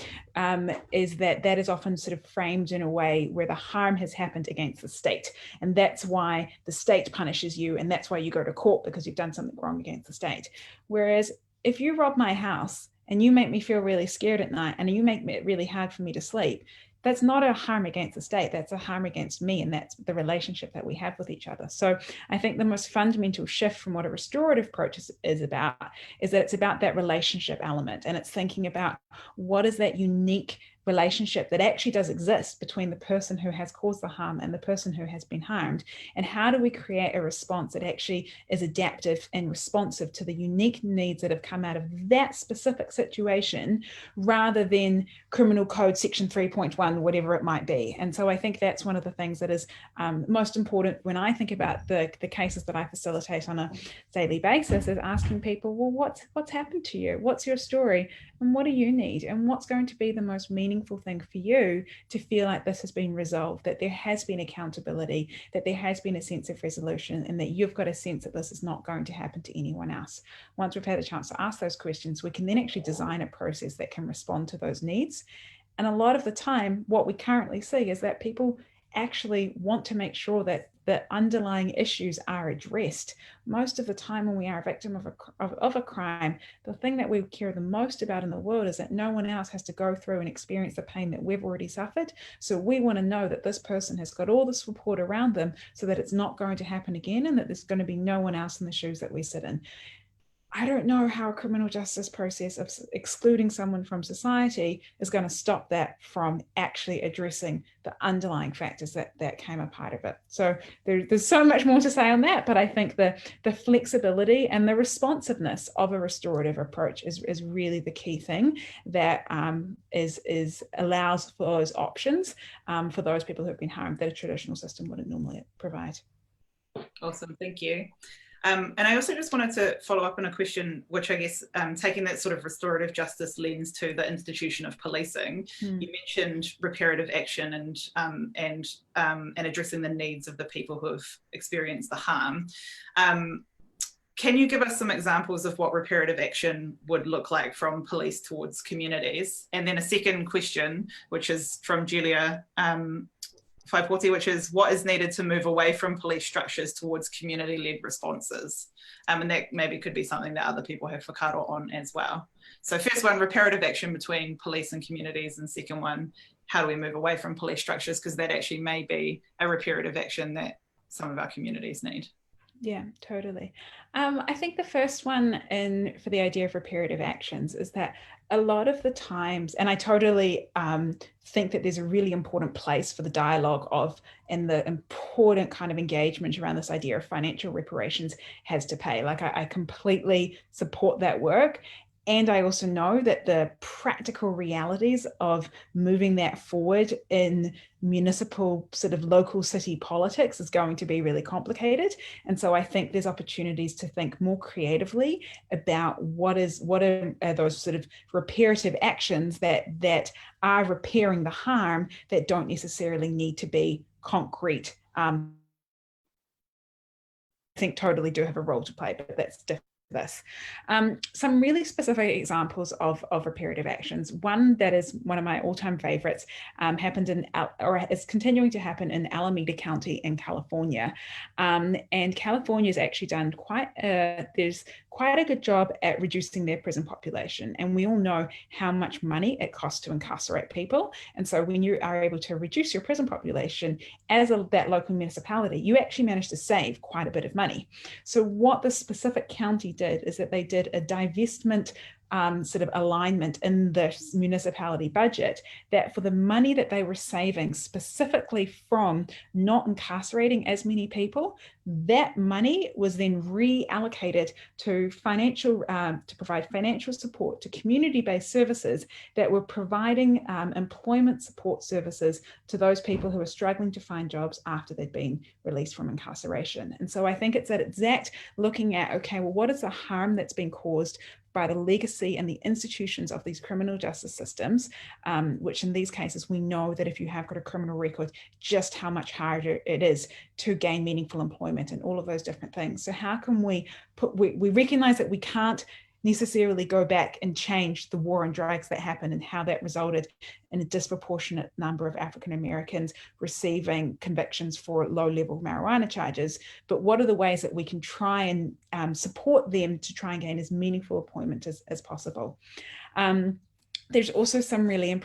is that is often sort of framed in a way where the harm has happened against the state, and that's why the state punishes you, and that's why you go to court, because you've done something wrong against the state. Whereas if you rob my house and you make me feel really scared at night and you make it really hard for me to sleep, that's not a harm against the state, that's a harm against me, and that's the relationship that we have with each other. So I think the most fundamental shift from what a restorative approach is about is that it's about that relationship element, and it's thinking about what is that unique relationship that actually does exist between the person who has caused the harm and the person who has been harmed, and how do we create a response that actually is adaptive and responsive to the unique needs that have come out of that specific situation, rather than criminal code section 3.1, whatever it might be. And so I think that's one of the things that is most important when I think about the cases that I facilitate on a daily basis, is asking people, well, what's happened to you? What's your story? And what do you need? And what's going to be the most meaningful meaningful thing for you to feel like this has been resolved, that there has been accountability, that there has been a sense of resolution, and that you've got a sense that this is not going to happen to anyone else. Once we've had a chance to ask those questions, we can then actually design a process that can respond to those needs. And a lot of the time, what we currently see is that people actually want to make sure that the underlying issues are addressed. Most of the time when we are a victim of a crime, the thing that we care the most about in the world is that no one else has to go through and experience the pain that we've already suffered. So we want to know that this person has got all the support around them so that it's not going to happen again, and that there's going to be no one else in the shoes that we sit in. I don't know how a criminal justice process of excluding someone from society is going to stop that from actually addressing the underlying factors that came a part of it. So there's so much more to say on that, but I think the flexibility and the responsiveness of a restorative approach is really the key thing that allows for those options for those people who have been harmed that a traditional system wouldn't normally provide. Awesome, thank you. And I also just wanted to follow up on a question, which I guess taking that sort of restorative justice lens to the institution of policing, you mentioned reparative action and addressing the needs of the people who have experienced the harm. Can you give us some examples of what reparative action would look like from police towards communities? And then a second question, which is from Julia Whaipote, which is what is needed to move away from police structures towards community-led responses? And that maybe could be something that other people have whakaaro on as well. So first one, reparative action between police and communities, and second one, how do we move away from police structures? Because that actually may be a reparative action that some of our communities need. Yeah, totally. I think the first one for the idea of reparative actions is that a lot of the times, and I totally think that there's a really important place for the dialogue and the important kind of engagement around this idea of financial reparations has to pay. Like I completely support that work. And I also know that the practical realities of moving that forward in municipal sort of local city politics is going to be really complicated. And so I think there's opportunities to think more creatively about what are those sort of reparative actions that are repairing the harm that don't necessarily need to be concrete. I think totally do have a role to play, but that's different. This. Some really specific examples of reparative actions. One that is one of my all-time favorites happened or is continuing to happen in Alameda County in California. And California has actually done there's quite a good job at reducing their prison population. And we all know how much money it costs to incarcerate people. And so when you are able to reduce your prison population as that local municipality, you actually manage to save quite a bit of money. So what the specific county did is that they did a divestment sort of alignment in the municipality budget, that for the money that they were saving specifically from not incarcerating as many people, that money was then reallocated to provide financial support to community-based services that were providing employment support services to those people who are struggling to find jobs after they've been released from incarceration. And so I think it's that exact looking at, okay, well, what is the harm that's been caused by the legacy and the institutions of these criminal justice systems, which in these cases, we know that if you have got a criminal record, just how much harder it is to gain meaningful employment and all of those different things. So how can we recognize that we can't necessarily go back and change the war on drugs that happened and how that resulted in a disproportionate number of African Americans receiving convictions for low-level marijuana charges, but what are the ways that we can try and support them to try and gain as meaningful employment as possible? There's also some really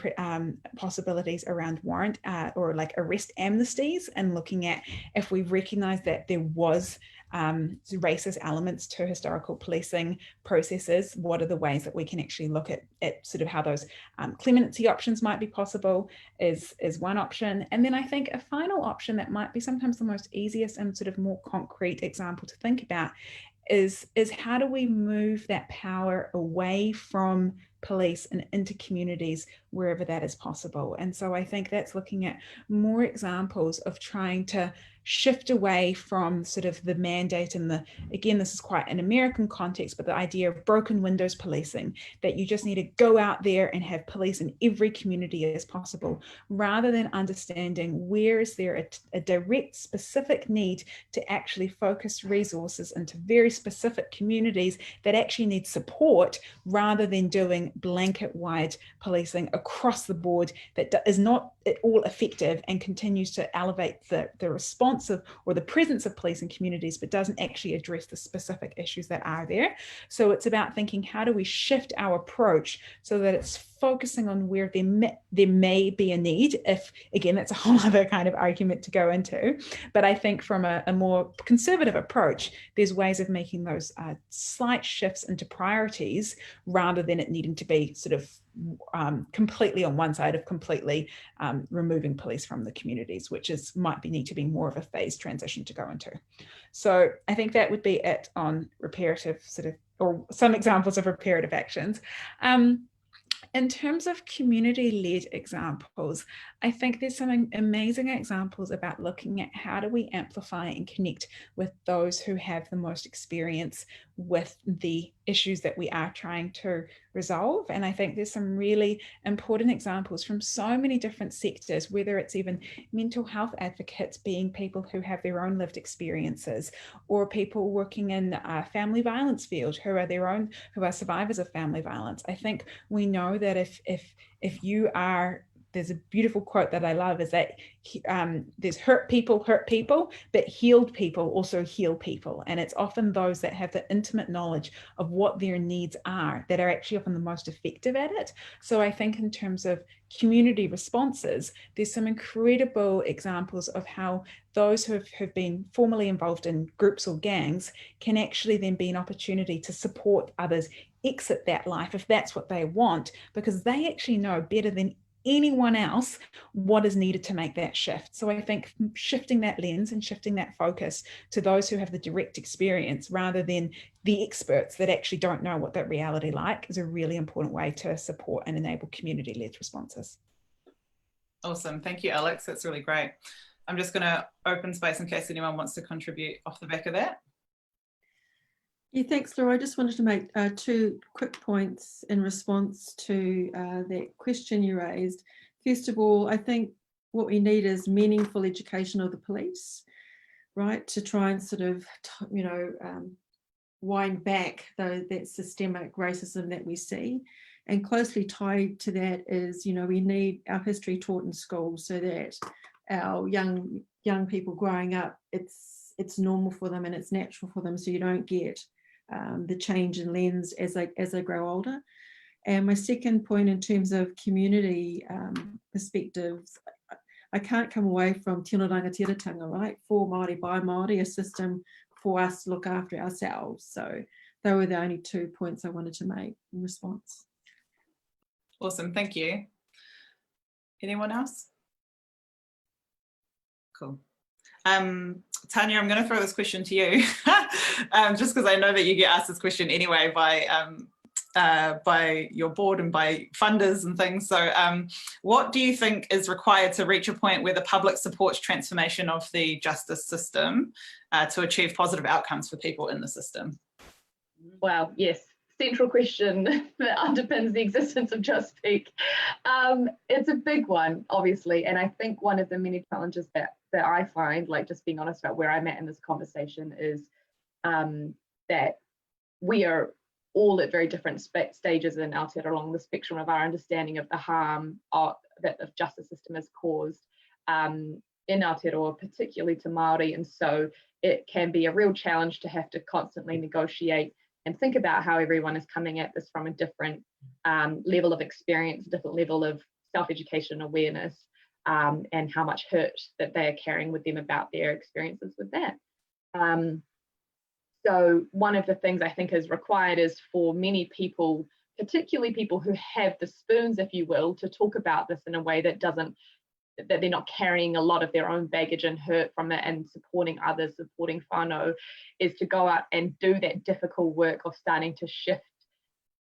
possibilities around warrant or like arrest amnesties, and looking at if we recognize that there was racist elements to historical policing processes, what are the ways that we can actually look at sort of how those clemency options might be possible is one option. And then I think a final option that might be sometimes the most easiest and sort of more concrete example to think about is how do we move that power away from police and into communities wherever that is possible. And so I think that's looking at more examples of trying to shift away from sort of the mandate and the, again, this is quite an American context, but the idea of broken windows policing, that you just need to go out there and have police in every community as possible, rather than understanding where is there a direct specific need to actually focus resources into very specific communities that actually need support, rather than doing blanket wide policing across the board that is not at all effective and continues to elevate the responsive or the presence of police in communities, but doesn't actually address the specific issues that are there. So it's about thinking, how do we shift our approach so that it's focusing on where there may be a need, if, again, that's a whole other kind of argument to go into. But I think from a more conservative approach, there's ways of making those slight shifts into priorities, rather than it needing to be sort of completely on one side of completely removing police from the communities, which might need to be more of a phased transition to go into. So I think that would be it on reparative sort of, or some examples of reparative actions. In terms of community-led examples, I think there's some amazing examples about looking at how do we amplify and connect with those who have the most experience with the issues that we are trying to resolve. And I think there's some really important examples from so many different sectors, whether it's even mental health advocates being people who have their own lived experiences, or people working in family violence field who are survivors of family violence. I think we know that if you are, there's a beautiful quote that I love, is that there's hurt people, but healed people also heal people. And it's often those that have the intimate knowledge of what their needs are that are actually often the most effective at it. So I think in terms of community responses, there's some incredible examples of how those who have been formerly involved in groups or gangs can actually then be an opportunity to support others exit that life if that's what they want, because they actually know better than anyone else what is needed to make that shift. So I think shifting that lens and shifting that focus to those who have the direct experience rather than the experts that actually don't know what that reality like is a really important way to support and enable community-led responses. Awesome, thank you, Alex. That's really great. I'm just going to open space in case anyone wants to contribute off the back of that. Yeah, thanks, Laura. I just wanted to make two quick points in response to that question you raised. First of all, I think what we need is meaningful education of the police, right, to try and sort of, wind back that systemic racism that we see. And closely tied to that is, we need our history taught in schools so that our young people growing up, it's normal for them and it's natural for them, so you don't get the change in lens as they grow older. And my second point in terms of community perspectives, I can't come away from tino rangatiratanga, right? For Māori, by Māori, a system for us to look after ourselves. So they were the only 2 points I wanted to make in response. Awesome, thank you. Anyone else? Cool. Tania, I'm going to throw this question to you, just because I know that you get asked this question anyway by your board and by funders and things. So what do you think is required to reach a point where the public supports transformation of the justice system to achieve positive outcomes for people in the system? Wow, yes, central question that underpins the existence of JustSpeak. It's a big one, obviously, and I think one of the many challenges that I find, like just being honest about where I'm at in this conversation, is that we are all at very different stages in Aotearoa along the spectrum of our understanding of the harm that the justice system has caused in Aotearoa, particularly to Māori, and so it can be a real challenge to have to constantly negotiate and think about how everyone is coming at this from a different level of experience, different level of self-education awareness, and how much hurt that they are carrying with them about their experiences with that. So one of the things I think is required is for many people, particularly people who have the spoons, if you will, to talk about this in a way that they're not carrying a lot of their own baggage and hurt from it, and supporting others, supporting whānau, is to go out and do that difficult work of starting to shift,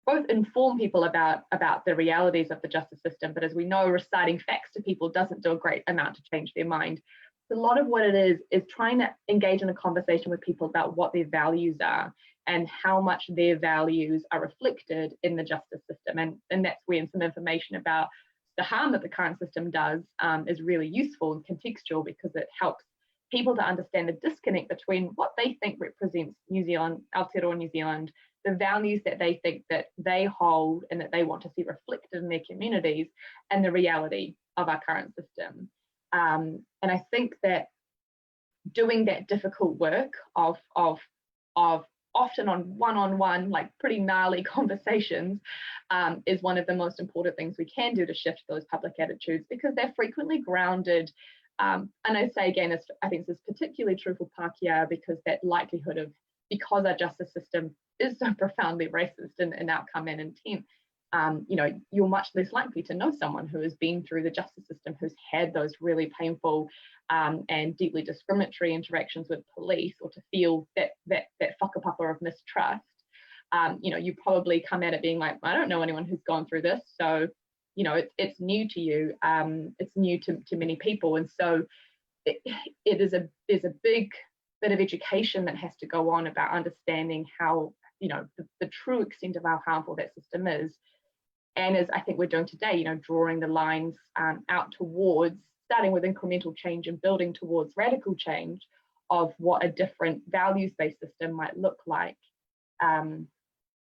both inform people about the realities of the justice system, but as we know, reciting facts to people doesn't do a great amount to change their mind, a lot of what it is trying to engage in a conversation with people about what their values are and how much their values are reflected in the justice system. And that's when some information about the harm that the current system does is really useful and contextual, because it helps people to understand the disconnect between what they think represents New Zealand, Aotearoa New Zealand, the values that they think that they hold and that they want to see reflected in their communities, and the reality of our current system. And I think that doing that difficult work of often on one-on-one, like pretty gnarly conversations, is one of the most important things we can do to shift those public attitudes, because they're frequently grounded. And I say again, I think this is particularly true for Pākehā, because that likelihood of, because our justice system is so profoundly racist in outcome and intent, you know, you're much less likely to know someone who has been through the justice system, who's had those really painful and deeply discriminatory interactions with police, or to feel that whakapapa of mistrust. You know, you probably come at it being like, I don't know anyone who's gone through this, so you know, it's new to you. It's new to many people, and so there's a big bit of education that has to go on about understanding how, you know, the true extent of how harmful that system is. And as I think we're doing today, you know, drawing the lines out towards, starting with incremental change and building towards radical change of what a different values-based system might look like.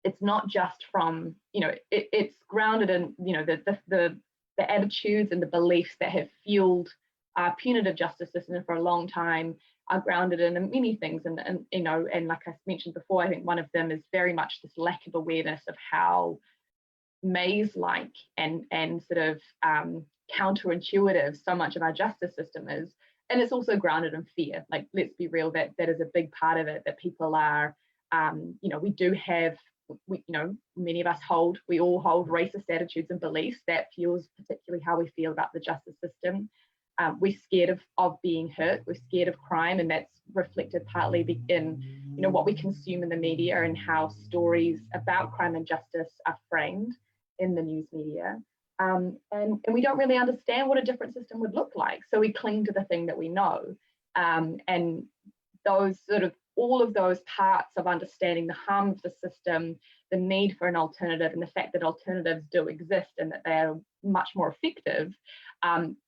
It's not just from, you know, it's grounded in, you know, the attitudes and the beliefs that have fueled our punitive justice system for a long time are grounded in many things. And you know, and like I mentioned before, I think one of them is very much this lack of awareness of how maze-like and sort of counterintuitive so much of our justice system is. And it's also grounded in fear. Like, let's be real, that is a big part of it, that people are, you know, you know, many of us we all hold racist attitudes and beliefs that fuels particularly how we feel about the justice system. We're scared of being hurt, we're scared of crime, and that's reflected partly in, you know, what we consume in the media and how stories about crime and justice are framed in the news media. And we don't really understand what a different system would look like, so we cling to the thing that we know. And those sort of, all of those parts of understanding the harm of the system, the need for an alternative, and the fact that alternatives do exist and that they are much more effective,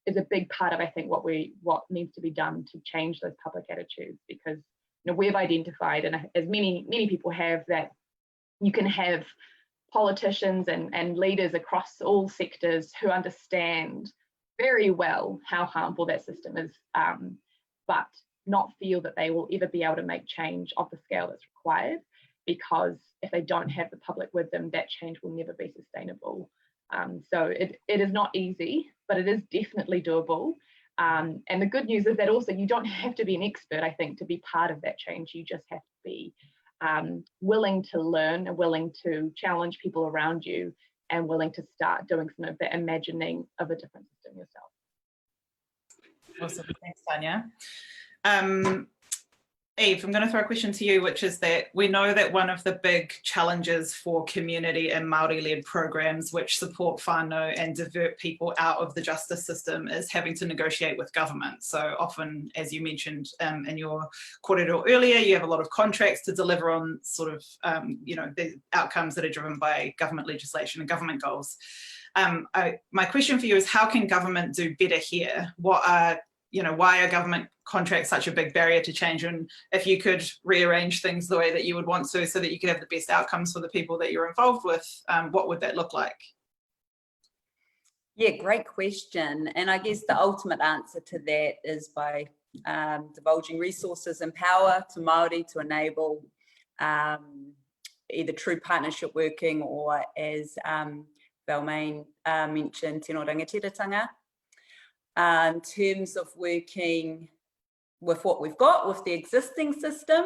is a big part of, I think, what needs to be done to change those public attitudes. Because, you know, we've identified, and as many people have, that you can have politicians and leaders across all sectors who understand very well how harmful that system is, but not feel that they will ever be able to make change of the scale that's required, because if they don't have the public with them, that change will never be sustainable. So it is not easy, but it is definitely doable. And the good news is that also you don't have to be an expert, I think, to be part of that change. You just have to be willing to learn and willing to challenge people around you, and willing to start doing some of the imagining of a different system yourself. Awesome, thanks, Tania. Eve, I'm going to throw a question to you, which is that we know that one of the big challenges for community and Māori-led programs which support whānau and divert people out of the justice system is having to negotiate with government. So often, as you mentioned in your kōrero earlier, you have a lot of contracts to deliver on sort of, you know, the outcomes that are driven by government legislation and government goals. My question for you is, how can government do better here? You know, why are government contracts such a big barrier to change? And if you could rearrange things the way that you would want to, so that you could have the best outcomes for the people that you're involved with, what would that look like? Yeah, great question. And I guess the ultimate answer to that is by divulging resources and power to Māori to enable either true partnership working, or, as Valmaine mentioned, tino rangatiratanga. In terms of working with what we've got, with the existing system.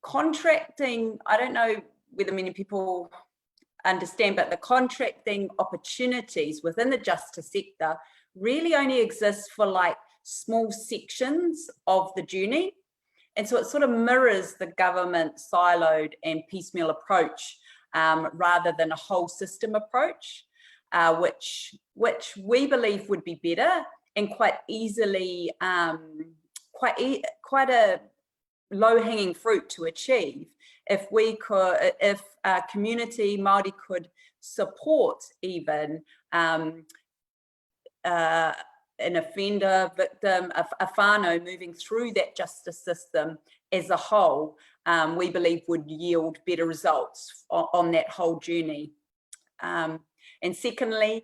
Contracting, I don't know whether many people understand, but the contracting opportunities within the justice sector really only exist for like small sections of the journey. And so it sort of mirrors the government siloed and piecemeal approach rather than a whole system approach. Which we believe would be better and quite easily, quite a low-hanging fruit to achieve if community Māori could support even an offender, victim, a whānau moving through that justice system as a whole, we believe would yield better results on that whole journey. And secondly,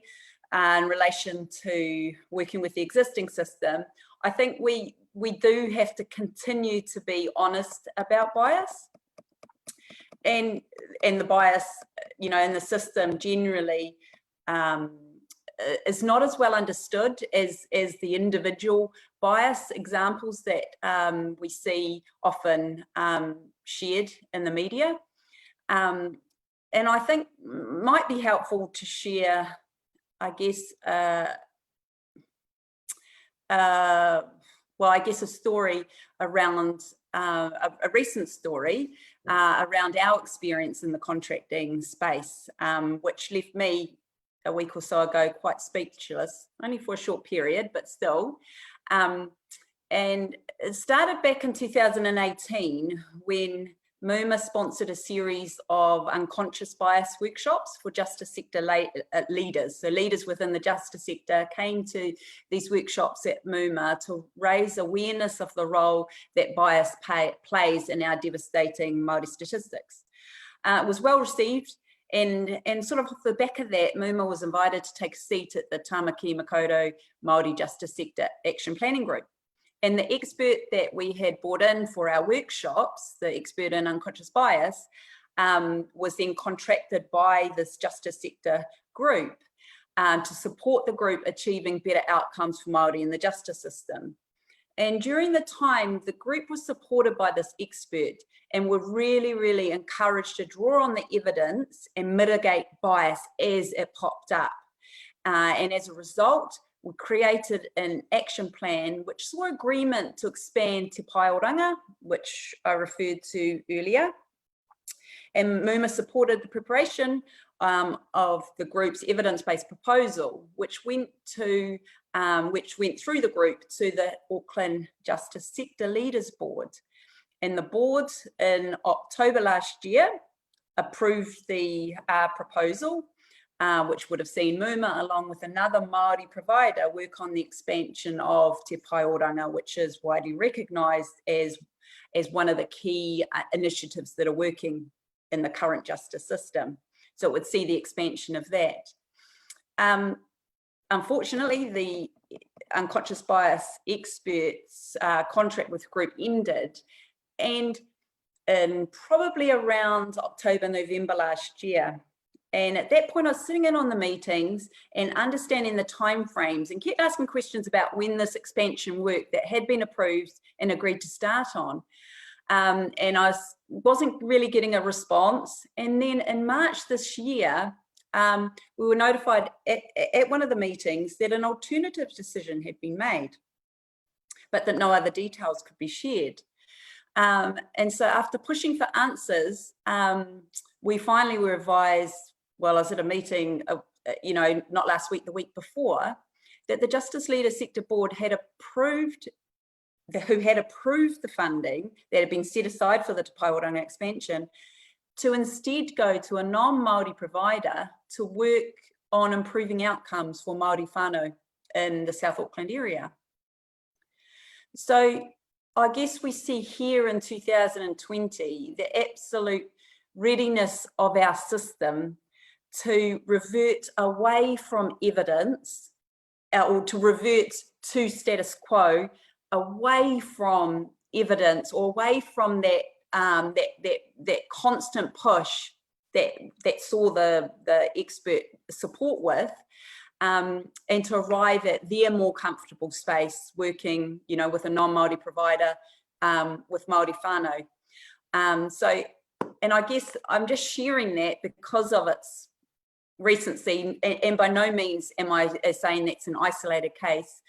in relation to working with the existing system, I think we do have to continue to be honest about bias, and the bias, you know, in the system generally is not as well understood as the individual bias examples that we see often shared in the media. And I think might be helpful to share, I guess, well, I guess a story around, a recent story around our experience in the contracting space, which left me a week or so ago quite speechless, only for a short period, but still. And it started back in 2018 when MUMA sponsored a series of unconscious bias workshops for justice sector leaders. So leaders within the justice sector came to these workshops at MUMA to raise awareness of the role that bias plays in our devastating Māori statistics. It was well received, and sort of off the back of that, MUMA was invited to take a seat at the Tamaki Makaurau Māori Justice Sector Action Planning Group. And the expert that we had brought in for our workshops, the expert in unconscious bias, was then contracted by this justice sector group to support the group achieving better outcomes for Māori in the justice system. And during the time, the group was supported by this expert and were really, really encouraged to draw on the evidence and mitigate bias as it popped up. And as a result, we created an action plan which saw agreement to expand Te Paeoranga, which I referred to earlier. And MUMA supported the preparation of the group's evidence-based proposal, which went through the group to the Auckland Justice Sector Leaders Board. And the board in October last year approved the proposal, which would have seen MUMA along with another Māori provider work on the expansion of Te Paeoranga, which is widely recognised as one of the key initiatives that are working in the current justice system. So it would see the expansion of that. Unfortunately, the unconscious bias experts contract with the group ended, and in probably around October, November last year. And at that point, I was sitting in on the meetings and understanding the timeframes and kept asking questions about when this expansion work that had been approved and agreed to start on. And I wasn't really getting a response. And then in March this year, we were notified at one of the meetings that an alternative decision had been made, but that no other details could be shared. And so after pushing for answers, we finally were advised, well, I was at a meeting, not last week, the week before, that the Justice Leader Sector Board had approved, who had approved the funding that had been set aside for the Te Paeoranga expansion, to instead go to a non-Māori provider to work on improving outcomes for Māori whānau in the South Auckland area. So I guess we see here in 2020 the absolute readiness of our system to revert away from evidence, or to revert to status quo, away from evidence, or away from that that constant push that saw the expert support with, and to arrive at their more comfortable space working, with a non-Māori provider, with Māori whānau. So, and I guess I'm just sharing that because of its recency, and by no means am I saying that's an isolated case,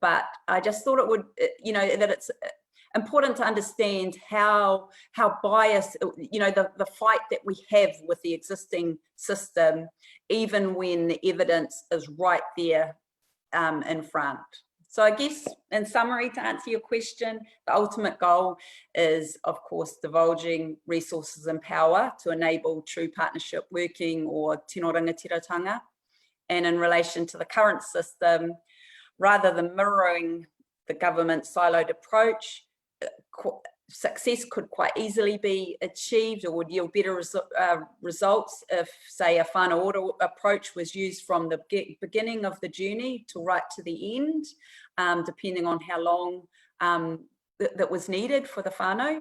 but I just thought it would, that it's important to understand how bias, the fight that we have with the existing system, even when the evidence is right there in front. So I guess in summary, to answer your question, the ultimate goal is, of course, divulging resources and power to enable true partnership working or tino rangatiratanga. And in relation to the current system, rather than mirroring the government siloed approach, success could quite easily be achieved or would yield better results if, say, a whānau ora approach was used from the beginning of the journey to right to the end, depending on how long that was needed for the whānau.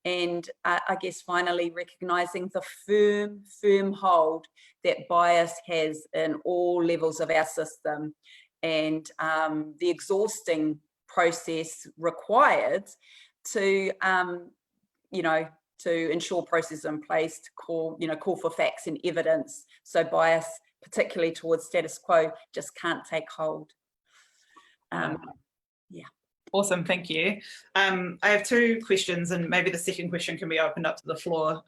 And I guess finally recognising the firm hold that bias has in all levels of our system, and the exhausting process required to to ensure processes in place to call for facts and evidence. So bias, particularly towards status quo, just can't take hold. Yeah. Awesome, thank you. I have two questions, and maybe the second question can be opened up to the floor.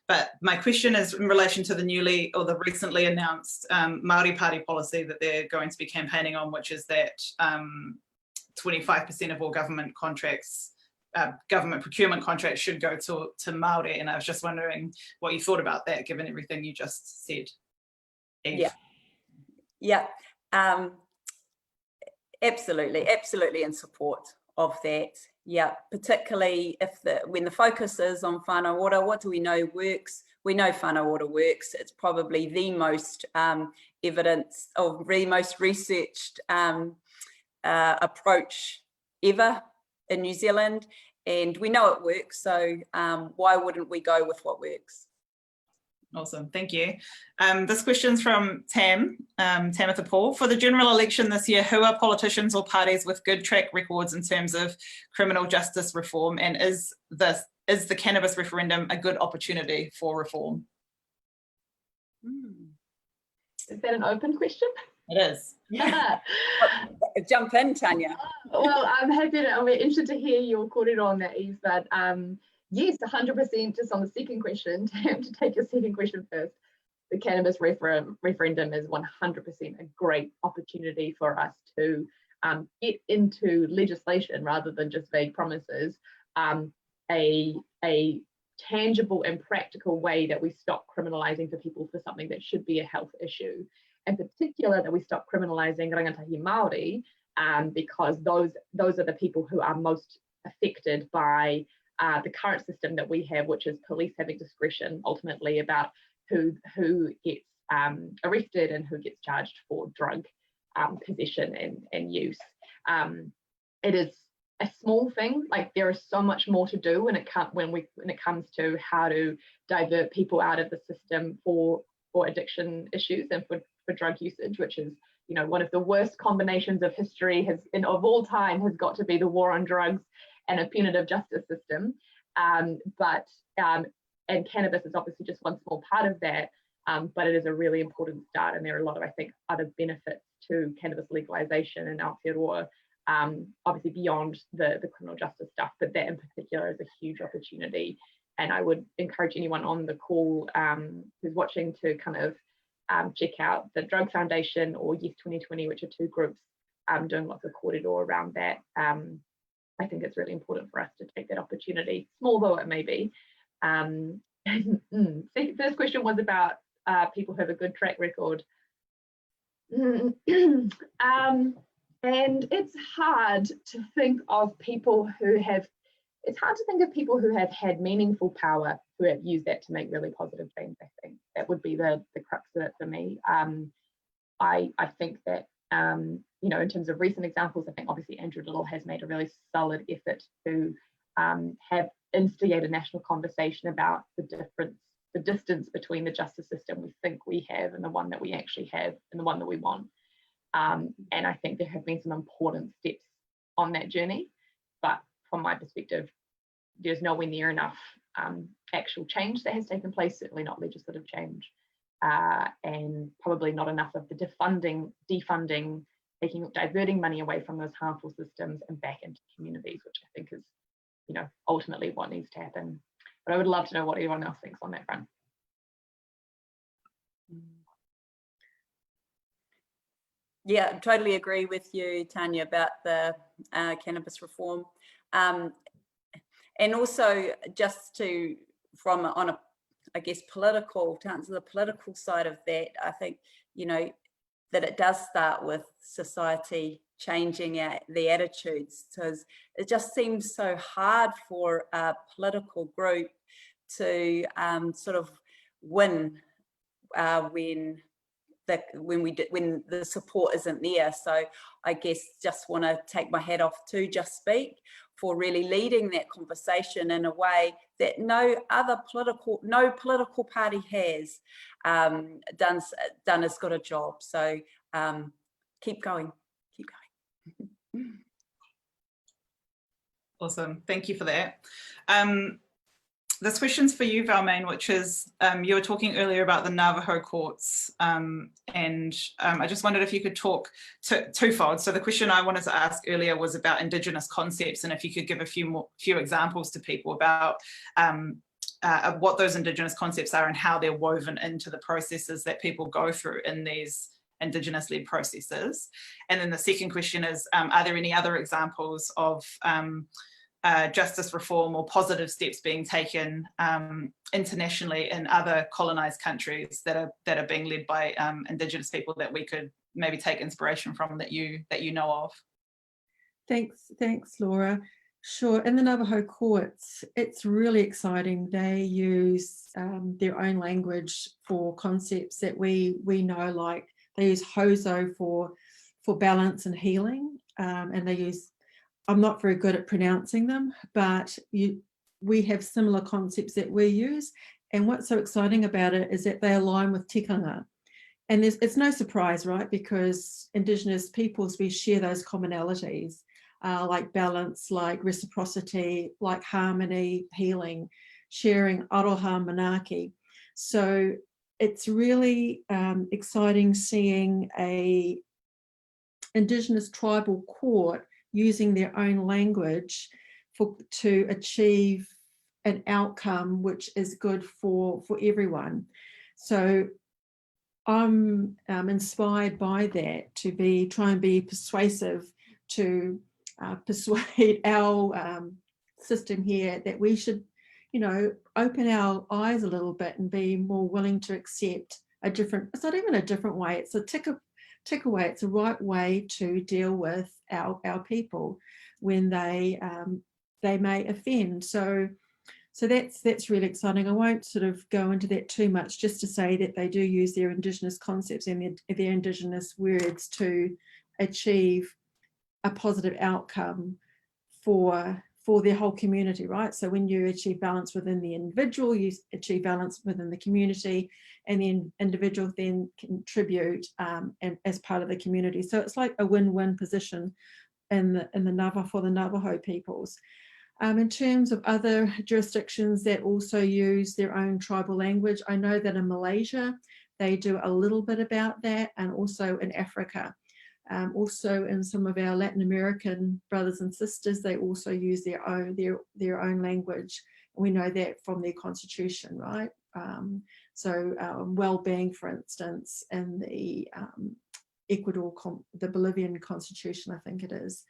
But my question is in relation to the recently announced Māori Party policy that they're going to be campaigning on, which is that 25% of all government contracts, government procurement contracts, should go to Māori. And I was just wondering what you thought about that, given everything you just said. Eve. Yeah. Absolutely in support of that. Yeah, particularly when the focus is on whānau ora, what do we know works? We know whānau ora works. It's probably the most evidence or the most researched approach ever in New Zealand, and we know it works. So why wouldn't we go with what works? Awesome, thank you. This question's from Tamitha Paul. For the general election this year, who are politicians or parties with good track records in terms of criminal justice reform, and is the cannabis referendum a good opportunity for reform? Is that an open question? It is. Jump in, Tania. Well, I'm interested to hear your kōrero on that, Eve, but yes, 100%, just on the second question, to take your second question first, the cannabis referendum is 100% a great opportunity for us to get into legislation rather than just vague promises, a tangible and practical way that we stop criminalising for people for something that should be a health issue. In particular, that we stop criminalising rangatahi Māori, because those are the people who are most affected by the current system that we have, which is police having discretion ultimately about who gets arrested and who gets charged for drug possession and use. It is a small thing. Like, there is so much more to do when it comes to how to divert people out of the system for addiction issues and for drug usage, which is, you know, one of the worst combinations of history of all time has got to be the war on drugs and a punitive justice system. And cannabis is obviously just one small part of that, but it is a really important start, and there are a lot of, I think, other benefits to cannabis legalization in Aotearoa, obviously beyond the criminal justice stuff, but that in particular is a huge opportunity. And I would encourage anyone on the call who's watching to kind of check out the Drug Foundation or Yes 2020, which are two groups doing lots of kōrero around that. I think it's really important for us to take that opportunity, small though it may be. First question was about people who have a good track record. And it's hard to think of people who have had meaningful power, who have used that to make really positive change. I think that would be the crux of it for me. I think that you know, in terms of recent examples, I think obviously Andrew Little has made a really solid effort to have instigated a national conversation about the distance between the justice system we think we have and the one that we actually have and the one that we want. And I think there have been some important steps on that journey, but from my perspective, there's nowhere near enough actual change that has taken place, certainly not legislative change, and probably not enough of the defunding, diverting money away from those harmful systems and back into communities, which I think is, you know, ultimately what needs to happen. But I would love to know what everyone else thinks on that front. Yeah, totally agree with you, Tania, about the cannabis reform. And also just to, I guess, to answer the political side of that, I think, you know, that it does start with society changing the attitudes, because it just seems so hard for a political group to sort of win when the support isn't there. So I guess just want to take my hat off to JustSpeak for really leading that conversation in a way that no political party has done as good a job. So keep going. Awesome, thank you for that. This question's for you, Valmaine, which is, you were talking earlier about the Navajo courts, and I just wondered if you could talk twofold. So the question I wanted to ask earlier was about Indigenous concepts, and if you could give a few examples to people about what those Indigenous concepts are and how they're woven into the processes that people go through in these Indigenous-led processes. And then the second question is, are there any other examples of justice reform or positive steps being taken internationally in other colonized countries that are being led by Indigenous people that we could maybe take inspiration from, that you know of? Thanks, Laura. Sure. In the Navajo courts, it's really exciting. They use their own language for concepts that we know, like they use hozo for balance and healing, and they use, I'm not very good at pronouncing them, but we have similar concepts that we use. And what's so exciting about it is that they align with tikanga. And it's no surprise, right? Because Indigenous peoples, we share those commonalities, like balance, like reciprocity, like harmony, healing, sharing, aroha, manaki. So it's really exciting seeing a Indigenous tribal court using their own language to achieve an outcome which is good for everyone. So I'm inspired by that to try and be persuasive, to persuade our system here that we should, you know, open our eyes a little bit and be more willing to accept a different, it's not even a different way, it's a tick away, it's a right way to deal with our people when they may offend. So that's really exciting. I won't sort of go into that too much, just to say that they do use their Indigenous concepts and their Indigenous words to achieve a positive outcome for their whole community, right? So when you achieve balance within the individual, you achieve balance within the community, and the individual then contribute and as part of the community. So it's like a win-win position in the Navajo peoples. In terms of other jurisdictions that also use their own tribal language, I know that in Malaysia, they do a little bit about that, and also in Africa. Also in some of our Latin American brothers and sisters, they also use their own language. We know that from their constitution, right? So well-being, for instance, in the Ecuador, the Bolivian constitution, I think it is.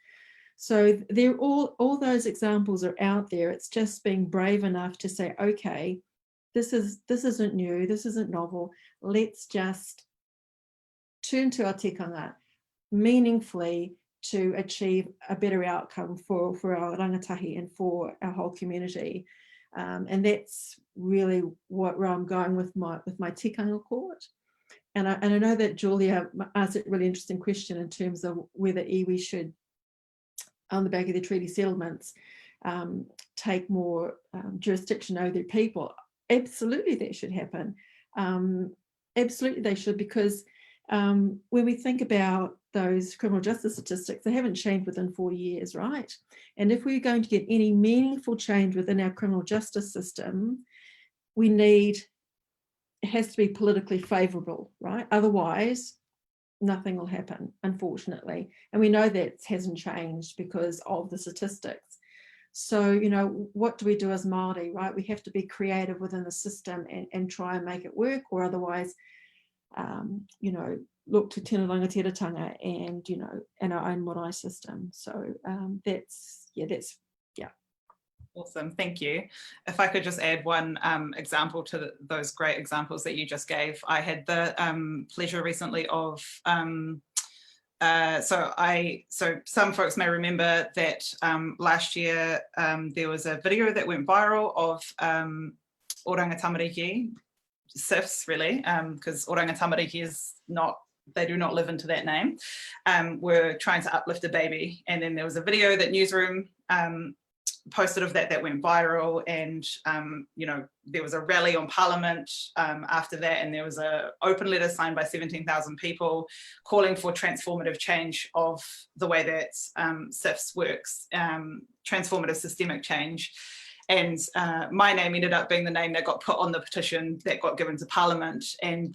So they're all those examples are out there. It's just being brave enough to say, okay, this isn't new, this isn't novel. Let's just turn to our tikanga meaningfully to achieve a better outcome for our rangatahi and for our whole community. And that's really where I'm going with my tikanga court. And I know that Julia asked a really interesting question in terms of whether iwi should, on the back of the treaty settlements, take more jurisdiction over their people. Absolutely that should happen. Absolutely they should, because when we think about those criminal justice statistics, they haven't changed within 40 years, right? And if we're going to get any meaningful change within our criminal justice system, it has to be politically favourable, right? Otherwise, nothing will happen, unfortunately. And we know that hasn't changed because of the statistics. So, you know, what do we do as Māori, right? We have to be creative within the system and try and make it work, or otherwise you know, look to tēnā rangatiratanga and, you know, in our own marae system. So that's. Awesome, thank you. If I could just add one example to those great examples that you just gave. I had the pleasure recently of, so some folks may remember that last year there was a video that went viral of Oranga Tamariki, SIFs really, because Oranga Tamariki is not, they do not live into that name, were trying to uplift a baby. And then there was a video that Newsroom posted of that went viral, and you know, there was a rally on Parliament after that, and there was a open letter signed by 17,000 people calling for transformative change of the way that SIFs works, transformative systemic change. And my name ended up being the name that got put on the petition that got given to Parliament. And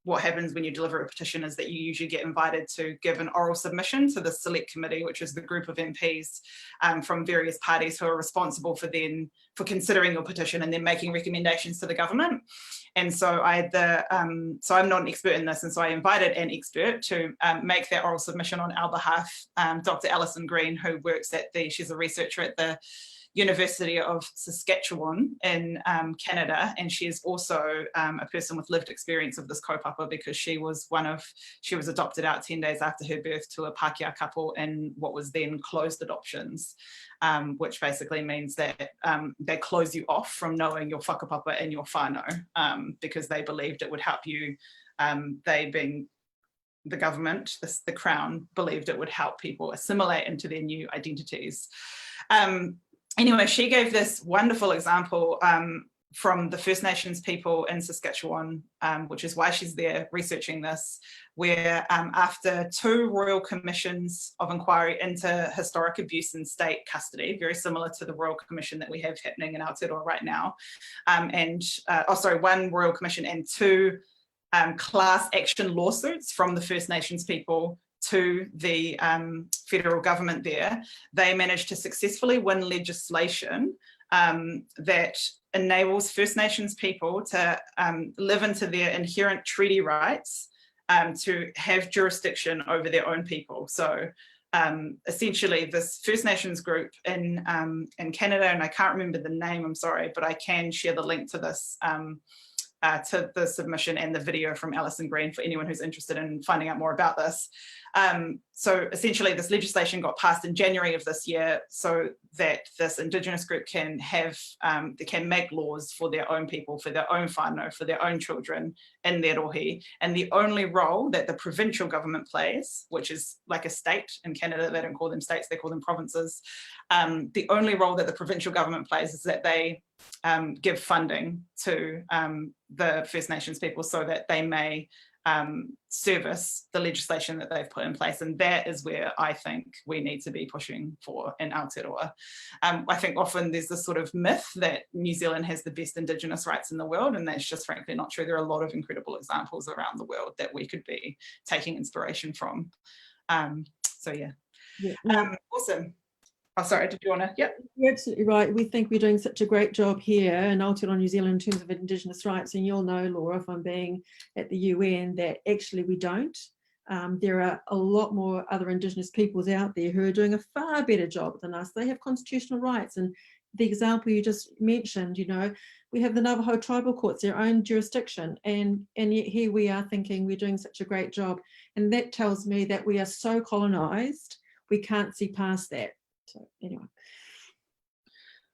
what happens when you deliver a petition is that you usually get invited to give an oral submission to the select committee, which is the group of MPs from various parties who are responsible for considering your petition and then making recommendations to the government. And so so I'm not an expert in this, and so I invited an expert to make that oral submission on our behalf, Dr. Alison Green, who works she's a researcher at the University of Saskatchewan in Canada, and she is also a person with lived experience of this kaupapa, because she was adopted out 10 days after her birth to a Pākehā couple in what was then closed adoptions, which basically means that they close you off from knowing your whakapapa and your whānau, because they believed it would help you, they being the government, the Crown, believed it would help people assimilate into their new identities. Anyway, she gave this wonderful example from the First Nations people in Saskatchewan, which is why she's there researching this, where after 2 royal commissions of inquiry into historic abuse in state custody, very similar to the royal commission that we have happening in Aotearoa right now, 1 royal commission and 2 class action lawsuits from the First Nations people to the federal government there, they managed to successfully win legislation that enables First Nations people to live into their inherent treaty rights to have jurisdiction over their own people. So essentially this First Nations group in Canada, and I can't remember the name, I'm sorry, but I can share the link to this to the submission and the video from Alison Green for anyone who's interested in finding out more about this. So essentially this legislation got passed in January of this year so that this Indigenous group can they can make laws for their own people, for their own whānau, for their own children in their rohi. And the only role that the provincial government plays, which is like a state in Canada, they don't call them states, they call them provinces. The only role that the provincial government plays is that they give funding to the First Nations people so that they may service the legislation that they've put in place. And that is where I think we need to be pushing for in Aotearoa. I think often there's this sort of myth that New Zealand has the best Indigenous rights in the world, and that's just frankly not true. There are a lot of incredible examples around the world that we could be taking inspiration from. So yeah. Awesome. Oh, sorry, did you want to? Yep. You're absolutely right. We think we're doing such a great job here in Aotearoa, New Zealand, in terms of Indigenous rights. And you'll know, Laura, if I'm being at the UN, that actually we don't. There are a lot more other Indigenous peoples out there who are doing a far better job than us. They have constitutional rights. And the example you just mentioned, you know, we have the Navajo tribal courts, their own jurisdiction. And yet here we are thinking we're doing such a great job. And that tells me that we are so colonized, we can't see past that. So anyway.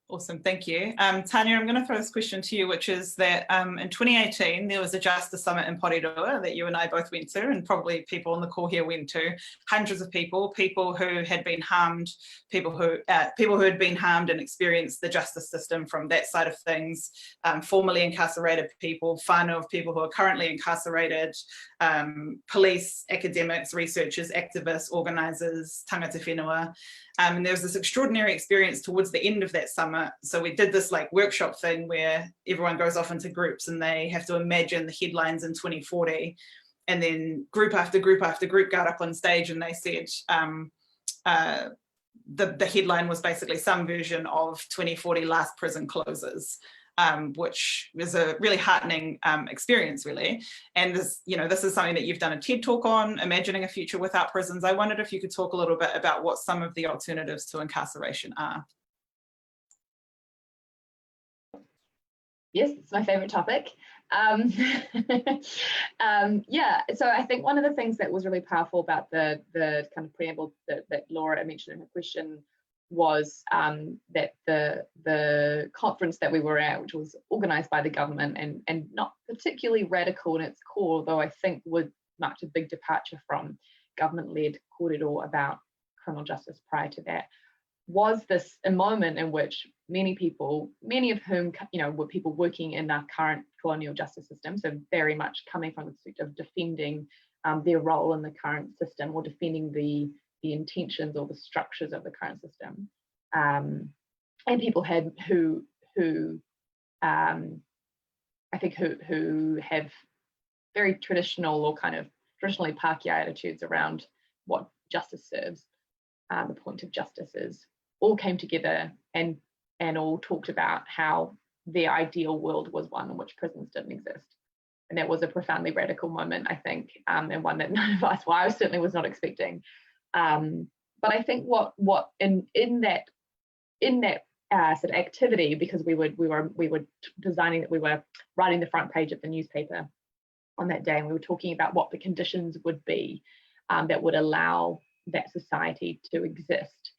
Awesome, thank you. Tania, I'm going to throw this question to you, which is that in 2018, there was a Justice Summit in Porirua that you and I both went to, and probably people on the call here went to. Hundreds of people who had been harmed, people who had been harmed and experienced the justice system from that side of things, formerly incarcerated people, whānau of people who are currently incarcerated, police, academics, researchers, activists, organisers, tangata whenua. And there was this extraordinary experience towards the end of that summit. So we did this like workshop thing where everyone goes off into groups and they have to imagine the headlines in 2040. And then group after group after group got up on stage and they said, the headline was basically some version of 2040 last prison closes. which is a really heartening experience, really. And this, this is something that you've done a TED talk on, imagining a future without prisons. I wondered if you could talk a little bit about what some of the alternatives to incarceration are. Yes, it's my favorite topic. Yeah, so I think one of the things that was really powerful about the kind of preamble that Laura mentioned in her question was that the conference that we were at, which was organised by the government and not particularly radical in its core, though I think would mark a big departure from government-led kōrero about criminal justice prior to that, was this a moment in which many people, many of whom were people working in our current colonial justice system, so very much coming from the perspective of defending their role in the current system or defending the intentions or the structures of the current system, and people who I think who have very traditional or kind of traditionally Pākehā attitudes around what justice serves, the point of justice is, all came together and all talked about how their ideal world was one in which prisons didn't exist. And that was a profoundly radical moment, I think, and one that none of us, well, I certainly was not expecting. But I think what in that sort of activity, because we were designing that, we were writing the front page of the newspaper on that day, and we were talking about what the conditions would be that would allow that society to exist.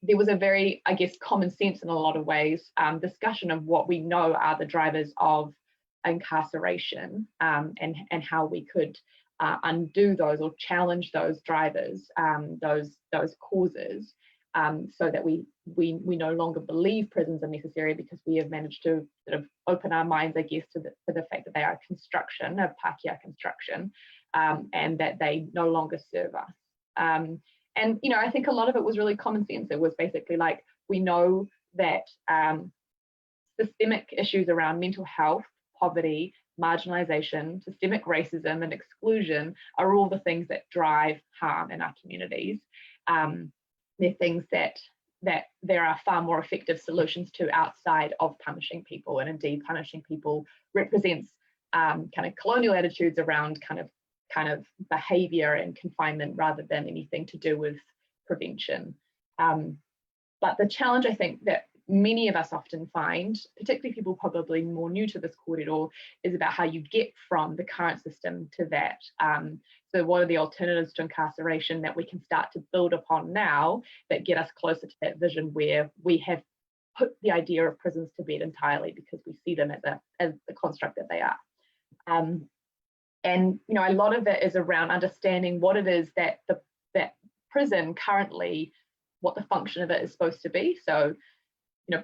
There was a very, I guess, common sense in a lot of ways discussion of what we know are the drivers of incarceration, and how we could undo those or challenge those drivers, those causes, so that we no longer believe prisons are necessary, because we have managed to sort of open our minds, I guess, to the fact that they are a construction, a Pākehā construction, and that they no longer serve us. And I think a lot of it was really common sense. It was basically like, we know that systemic issues around mental health, poverty, marginalization, systemic racism and exclusion are all the things that drive harm in our communities. They're things that there are far more effective solutions to outside of punishing people, and indeed punishing people represents kind of colonial attitudes around kind of behavior and confinement rather than anything to do with prevention. But the challenge, I think, that many of us often find, particularly people probably more new to this kōrero, is about how you get from the current system to that. So what are the alternatives to incarceration that we can start to build upon now that get us closer to that vision where we have put the idea of prisons to bed entirely, because we see them as the construct that they are. And a lot of it is around understanding what it is that that prison currently, what the function of it is supposed to be. So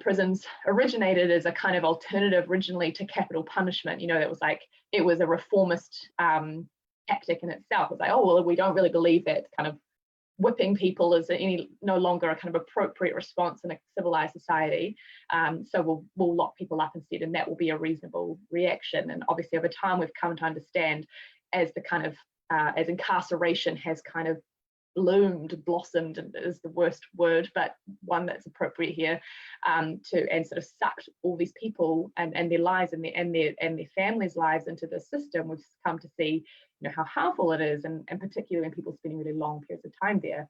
prisons originated as a kind of alternative originally to capital punishment. It was a reformist tactic in itself. It was like, oh, well, we don't really believe that kind of whipping people is no longer a kind of appropriate response in a civilized society. So we'll lock people up instead, and that will be a reasonable reaction. And obviously over time, we've come to understand as the kind of, as incarceration has kind of blossomed, and is the worst word, but one that's appropriate here, and sort of sucked all these people and their lives and their families' lives into the system. We've come to see how harmful it is, and particularly when people spending really long periods of time there.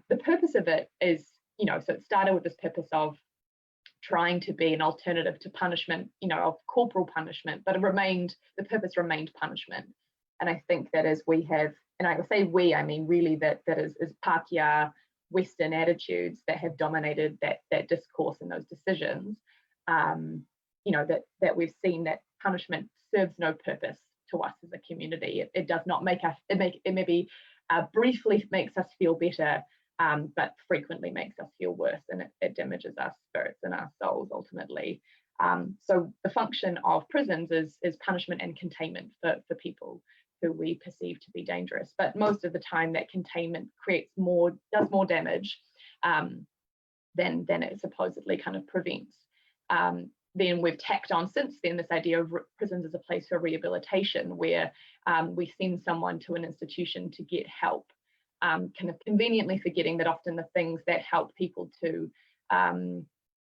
The purpose of it is, so it started with this purpose of trying to be an alternative to punishment, of corporal punishment, but the purpose remained punishment. And I think that as we have, and I say we, I mean really that is Pākehā Western attitudes that have dominated that discourse and those decisions, that we've seen that punishment serves no purpose to us as a community. It does not make us, it maybe briefly makes us feel better, but frequently makes us feel worse, and it damages our spirits and our souls ultimately. So the function of prisons is punishment and containment for people who we perceive to be dangerous. But most of the time that containment does more damage than it supposedly kind of prevents. Then we've tacked on since then this idea of prisons as a place for rehabilitation, where we send someone to an institution to get help, kind of conveniently forgetting that often the things that help people to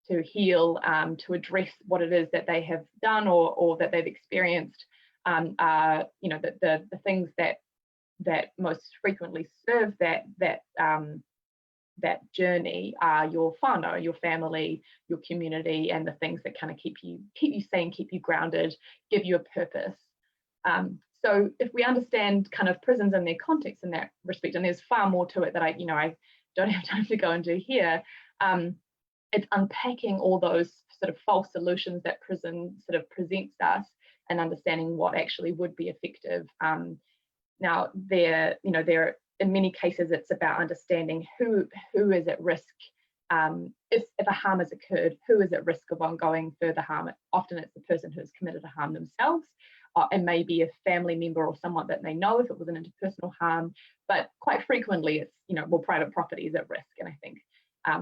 heal, to address what it is that they have done or that they've experienced, are, you know, the things that most frequently serve that journey are your whānau, your family, your community, and the things that kind of keep you sane, keep you grounded, give you a purpose. So if we understand kind of prisons and their context in that respect, and there's far more to it that I don't have time to go into here, it's unpacking all those sort of false solutions that prison sort of presents us and understanding what actually would be effective. Now, in many cases, it's about understanding who is at risk. If a harm has occurred, who is at risk of ongoing further harm? Often it's the person who has committed a harm themselves, and maybe a family member or someone that they know if it was an interpersonal harm. But quite frequently, it's, private property is at risk. And I think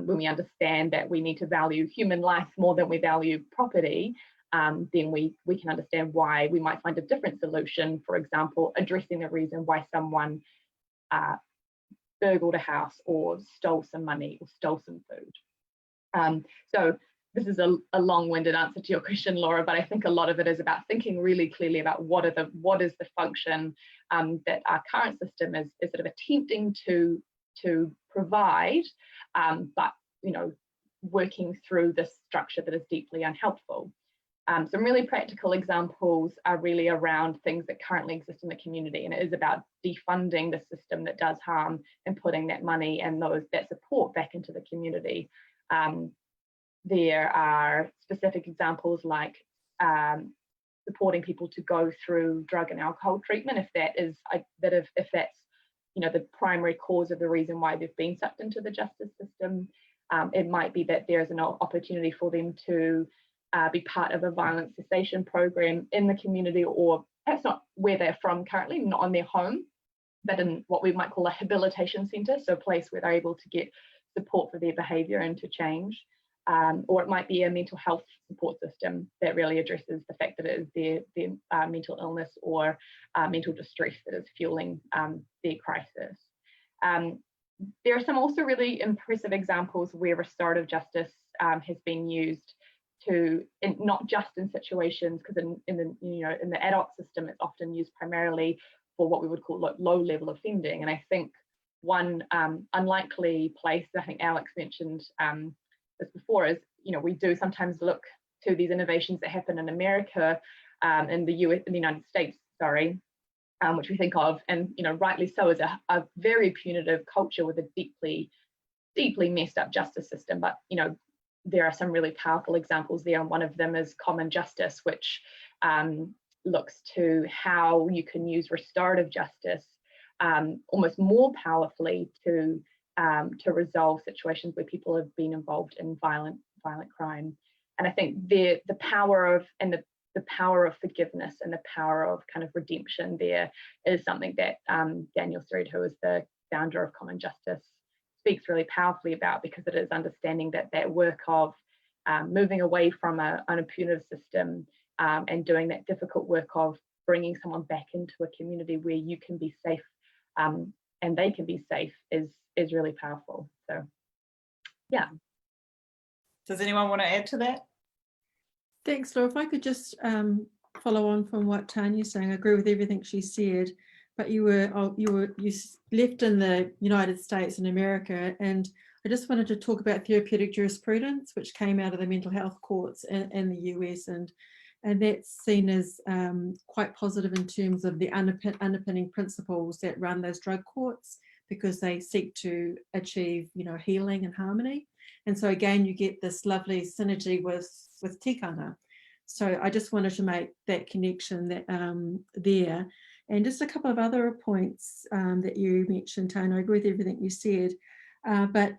when we understand that we need to value human life more than we value property, then we can understand why we might find a different solution. For example, addressing the reason why someone burgled a house or stole some money or stole some food. So this is a long-winded answer to your question, Laura, but I think a lot of it is about thinking really clearly about what is the function that our current system is sort of attempting to provide, but working through this structure that is deeply unhelpful. Some really practical examples are really around things that currently exist in the community, and it is about defunding the system that does harm and putting that money and that support back into the community. There are specific examples like supporting people to go through drug and alcohol treatment if that's the primary cause of the reason why they've been sucked into the justice system. It might be that there's an opportunity for them to be part of a violence cessation program in the community, or perhaps not where they're from currently, not on their home, but in what we might call a habilitation centre, so a place where they're able to get support for their behaviour and to change. Or it might be a mental health support system that really addresses the fact that it is their mental illness or mental distress that is fueling their crisis. There are some also really impressive examples where restorative justice has been used not just in situations, because in the adult system it's often used primarily for what we would call low-level offending. And I think one unlikely place, I think Alex mentioned this before, is we do sometimes look to these innovations that happen in America, in the United States, which we think of, and rightly so, as a very punitive culture with a deeply messed up justice system. But there are some really powerful examples there, and one of them is common justice, which looks to how you can use restorative justice almost more powerfully to resolve situations where people have been involved in violent crime. And I think the power of forgiveness and the power of kind of redemption there is something that Daniel Street, who is the founder of Common Justice, speaks really powerfully about, because it is understanding that work of moving away from a punitive system and doing that difficult work of bringing someone back into a community where you can be safe and they can be safe is really powerful. So yeah. Does anyone want to add to that? Thanks, Laura. If I could just follow on from what Tania's saying, I agree with everything she said. But you left in the United States and America, and I just wanted to talk about therapeutic jurisprudence, which came out of the mental health courts in the US, and that's seen as quite positive in terms of the underpinning principles that run those drug courts, because they seek to achieve healing and harmony. And so again, you get this lovely synergy with tikanga. So I just wanted to make that connection there. And just a couple of other points that you mentioned, Tania. I agree with everything you said, but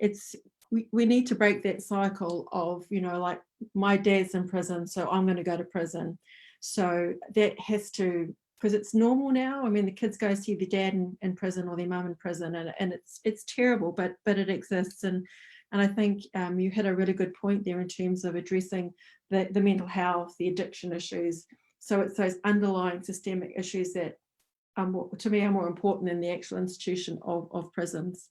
we need to break that cycle of, like, my dad's in prison, so I'm going to go to prison. So that has to, because it's normal now. I mean, the kids go see their dad in prison or their mum in prison, and it's terrible, but it exists. And I think you had a really good point there in terms of addressing the mental health, the addiction issues. So it's those underlying systemic issues that to me are more important than the actual institution of prisons.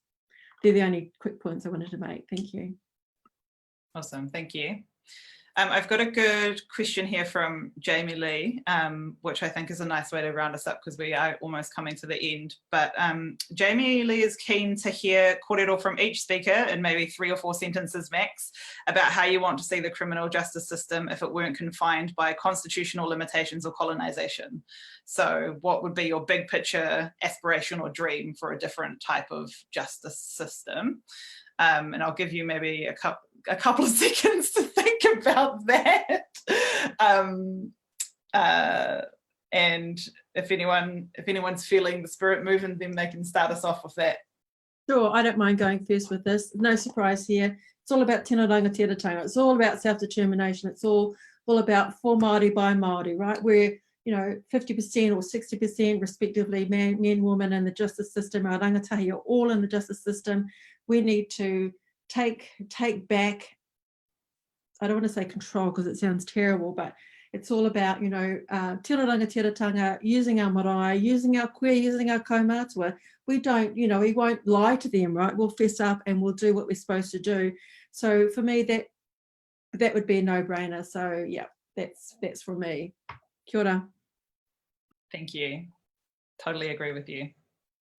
They're the only quick points I wanted to make. Thank you. Awesome, thank you. I've got a good question here from Jamie Lee, which I think is a nice way to round us up because we are almost coming to the end. But Jamie Lee is keen to hear kōrero from each speaker in maybe 3 or 4 sentences max about how you want to see the criminal justice system if it weren't confined by constitutional limitations or colonization. So what would be your big picture aspiration or dream for a different type of justice system? And I'll give you maybe a couple of seconds to think about that. And if anyone's feeling the spirit moving, then they can start us off with that. Sure, I don't mind going first with this. No surprise here. It's all about tino rangatiratanga. It's all about self-determination. It's all about for Māori by Māori, right? Where 50% or 60% respectively, men, women in the justice system, our rangatahi are all in the justice system. We need to take back, I don't want to say control because it sounds terrible, but it's all about, tino rangatiratanga, using our marae, using our koe, using our kaumātua. We don't, we won't lie to them, right? We'll fess up and we'll do what we're supposed to do. So for me, that would be a no-brainer. So yeah, that's for me. Kia ora. Thank you. Totally agree with you.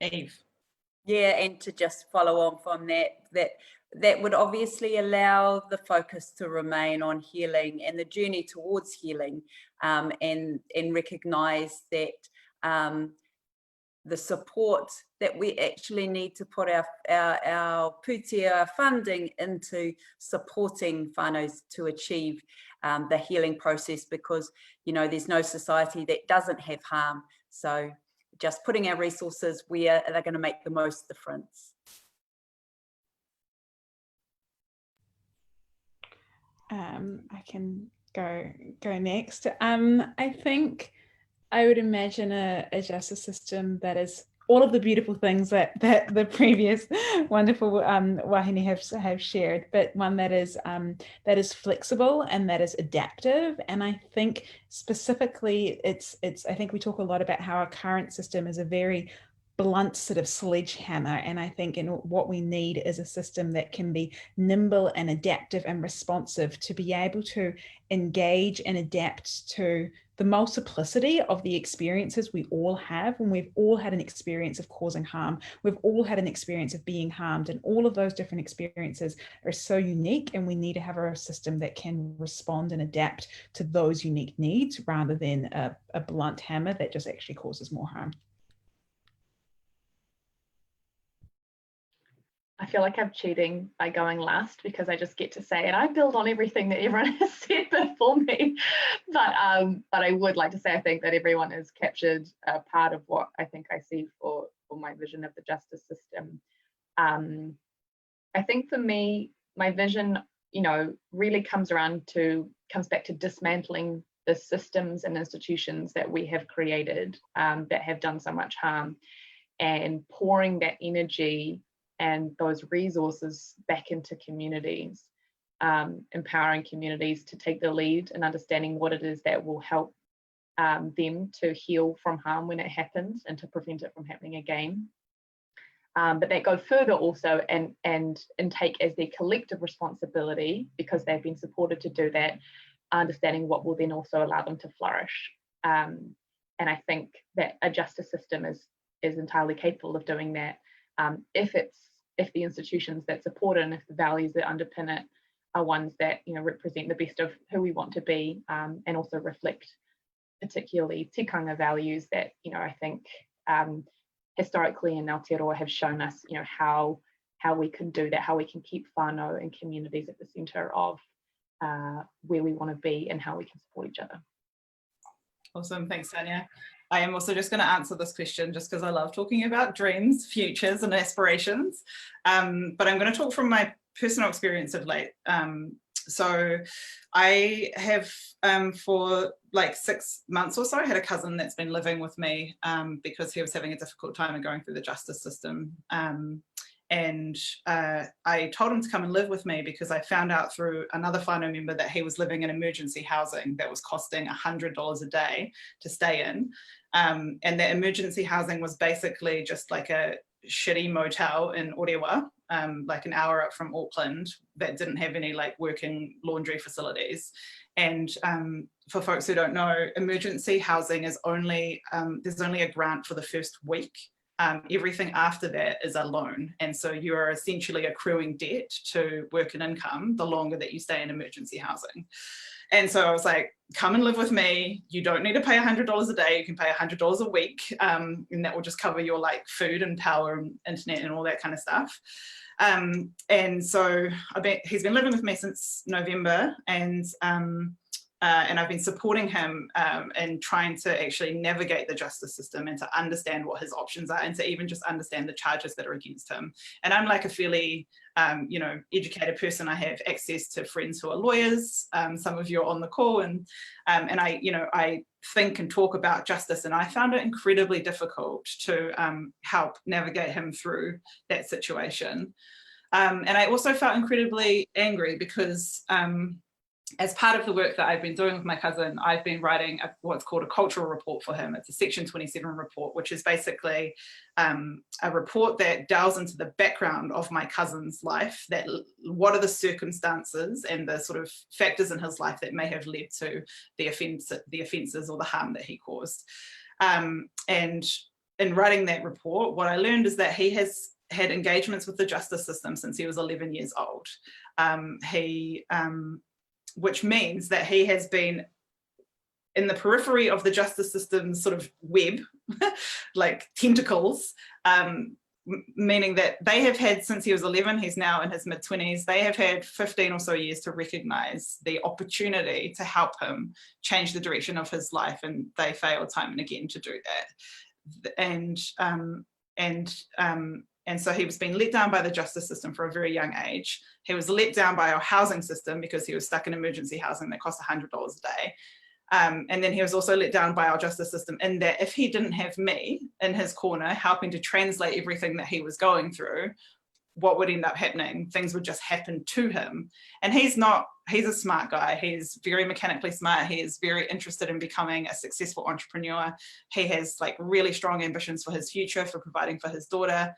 Eve. Yeah, and to just follow on from that would obviously allow the focus to remain on healing and the journey towards healing, and recognise that the support that we actually need to put our pūtea funding into supporting whānau to achieve the healing process, because there's no society that doesn't have harm. So just putting our resources where they're going to make the most difference. I can go next. I think I would imagine a justice system that is all of the beautiful things that the previous wonderful wahine have shared, but one that is flexible and that is adaptive. And I think specifically, I think we talk a lot about how our current system is a very blunt sort of sledgehammer, and I think what we need is a system that can be nimble and adaptive and responsive to be able to engage and adapt to the multiplicity of the experiences we all have. And we've all had an experience of causing harm. We've all had an experience of being harmed, and all of those different experiences are so unique, and we need to have a system that can respond and adapt to those unique needs rather than a blunt hammer that just actually causes more harm. I feel like I'm cheating by going last because I just get to say, and I build on everything that everyone has said before me. But I would like to say, I think that everyone has captured a part of what I think I see for my vision of the justice system. I think for me, my vision, really comes back to dismantling the systems and institutions that we have created that have done so much harm, and pouring that energy and those resources back into communities, empowering communities to take the lead and understanding what it is that will help them to heal from harm when it happens and to prevent it from happening again. But that go further also and take as their collective responsibility, because they've been supported to do that, understanding what will then also allow them to flourish. And I think that a justice system is entirely capable of doing that, if the institutions that support it and if the values that underpin it are ones that represent the best of who we want to be, and also reflect particularly tikanga values that I think historically in Aotearoa have shown us how we can do that, how we can keep whānau and communities at the centre of where we want to be and how we can support each other. Awesome, thanks Tania. I am also just going to answer this question just because I love talking about dreams, futures and aspirations, but I'm going to talk from my personal experience of late. So I have for like 6 months or so had a cousin that's been living with me because he was having a difficult time and going through the justice system. And I told him to come and live with me because I found out through another whānau member that he was living in emergency housing that was costing $100 a day to stay in. And the emergency housing was basically just like a shitty motel in Aotearoa, like an hour up from Auckland, that didn't have any like working laundry facilities. And for folks who don't know, emergency housing is only, there's only a grant for the first week. Everything after that is a loan. And so you are essentially accruing debt to work and income the longer that you stay in emergency housing. And so I was like, come and live with me. You don't need to pay $100 a day. You can pay $100 a week. And that will just cover your like food and power and internet and all that kind of stuff. And so he's been living with me since November, and I've been supporting him in trying to actually navigate the justice system and to understand what his options are, and to even just understand the charges that are against him. And I'm like a fairly, educated person. I have access to friends who are lawyers. Some of you are on the call, and I think and talk about justice, and I found it incredibly difficult to help navigate him through that situation. And I also felt incredibly angry because as part of the work that I've been doing with my cousin, I've been writing what's called a cultural report for him. It's a Section 27 report, which is basically a report that delves into the background of my cousin's life, that what are the circumstances and the sort of factors in his life that may have led to the offences or the harm that he caused. And in writing that report, what I learned is that he has had engagements with the justice system since he was 11 years old. Which means that he has been in the periphery of the justice system's sort of web, like tentacles, meaning that they have had, since he was 11, he's now in his mid-20s, they have had 15 or so years to recognise the opportunity to help him change the direction of his life, and they failed time and again to do that. And so he was being let down by the justice system for a very young age. He was let down by our housing system because he was stuck in emergency housing that cost $100 a day. And then he was also let down by our justice system in that if he didn't have me in his corner helping to translate everything that he was going through, what would end up happening? Things would just happen to him. And he's a smart guy. He's very mechanically smart. He is very interested in becoming a successful entrepreneur. He has like really strong ambitions for his future, for providing for his daughter.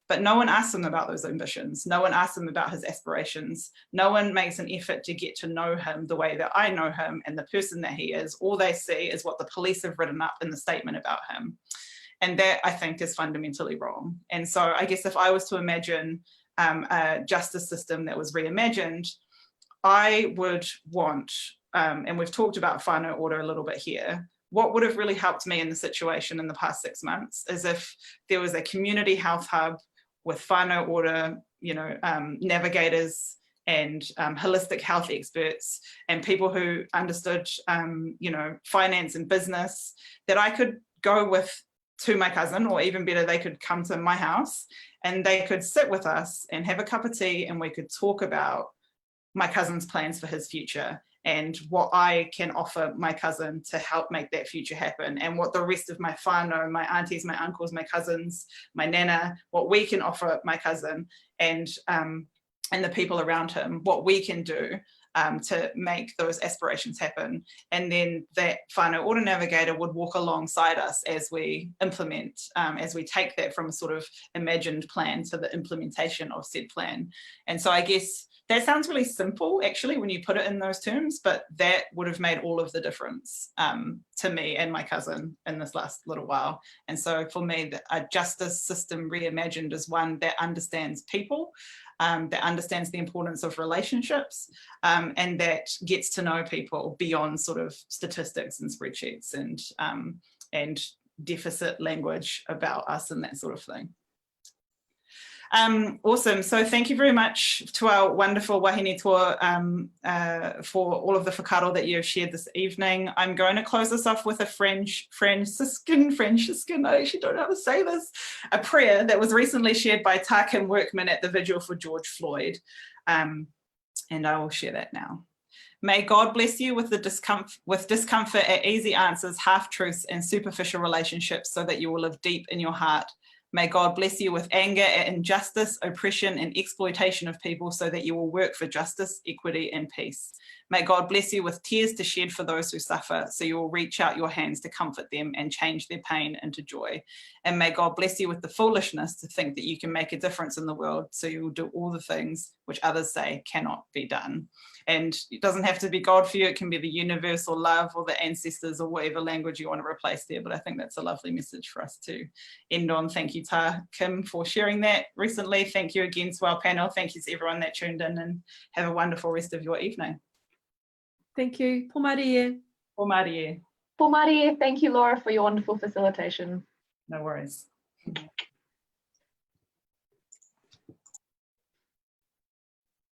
But no one asks him about those ambitions. No one asks him about his aspirations. No one makes an effort to get to know him the way that I know him and the person that he is. All they see is what the police have written up in the statement about him. And that, I think, is fundamentally wrong. And so I guess if I was to imagine a justice system that was reimagined, I would want, and we've talked about whānau order a little bit here, what would have really helped me in the situation in the past 6 months is if there was a community health hub with whānau order, navigators and holistic health experts and people who understood, finance and business, that I could go with to my cousin, or even better, they could come to my house and they could sit with us and have a cup of tea, and we could talk about my cousin's plans for his future and what I can offer my cousin to help make that future happen, and what the rest of my whānau, my aunties, my uncles, my cousins, my nana, what we can offer my cousin and the people around him, what we can do to make those aspirations happen. And then that whānau order navigator would walk alongside us as we implement, as we take that from a sort of imagined plan to the implementation of said plan. And so I guess that sounds really simple, actually, when you put it in those terms, but that would have made all of the difference to me and my cousin in this last little while. And so for me, a justice system reimagined is one that understands people, that understands the importance of relationships, and that gets to know people beyond sort of statistics and spreadsheets and deficit language about us and that sort of thing. Awesome. So thank you very much to our wonderful wahine tour for all of the whakaaro that you have shared this evening. I'm going to close this off with a Franciscan, I actually don't know how to say this, a prayer that was recently shared by Tarkin Workman at the vigil for George Floyd. And I will share that now. May God bless you with discomfort at easy answers, half-truths and superficial relationships, so that you will live deep in your heart. May God bless you with anger at injustice, oppression, and exploitation of people so that you will work for justice, equity, and peace. May God bless you with tears to shed for those who suffer, so you will reach out your hands to comfort them and change their pain into joy. And may God bless you with the foolishness to think that you can make a difference in the world, so you will do all the things which others say cannot be done. And it doesn't have to be God for you, it can be the universe or love or the ancestors or whatever language you want to replace there, but I think that's a lovely message for us to end on. Thank you, Kim, for sharing that recently. Thank you again to our panel. Thank you to everyone that tuned in, and have a wonderful rest of your evening. Thank you. Pomarie. Pomarie. Pomarie, thank you, Laura, for your wonderful facilitation. No worries.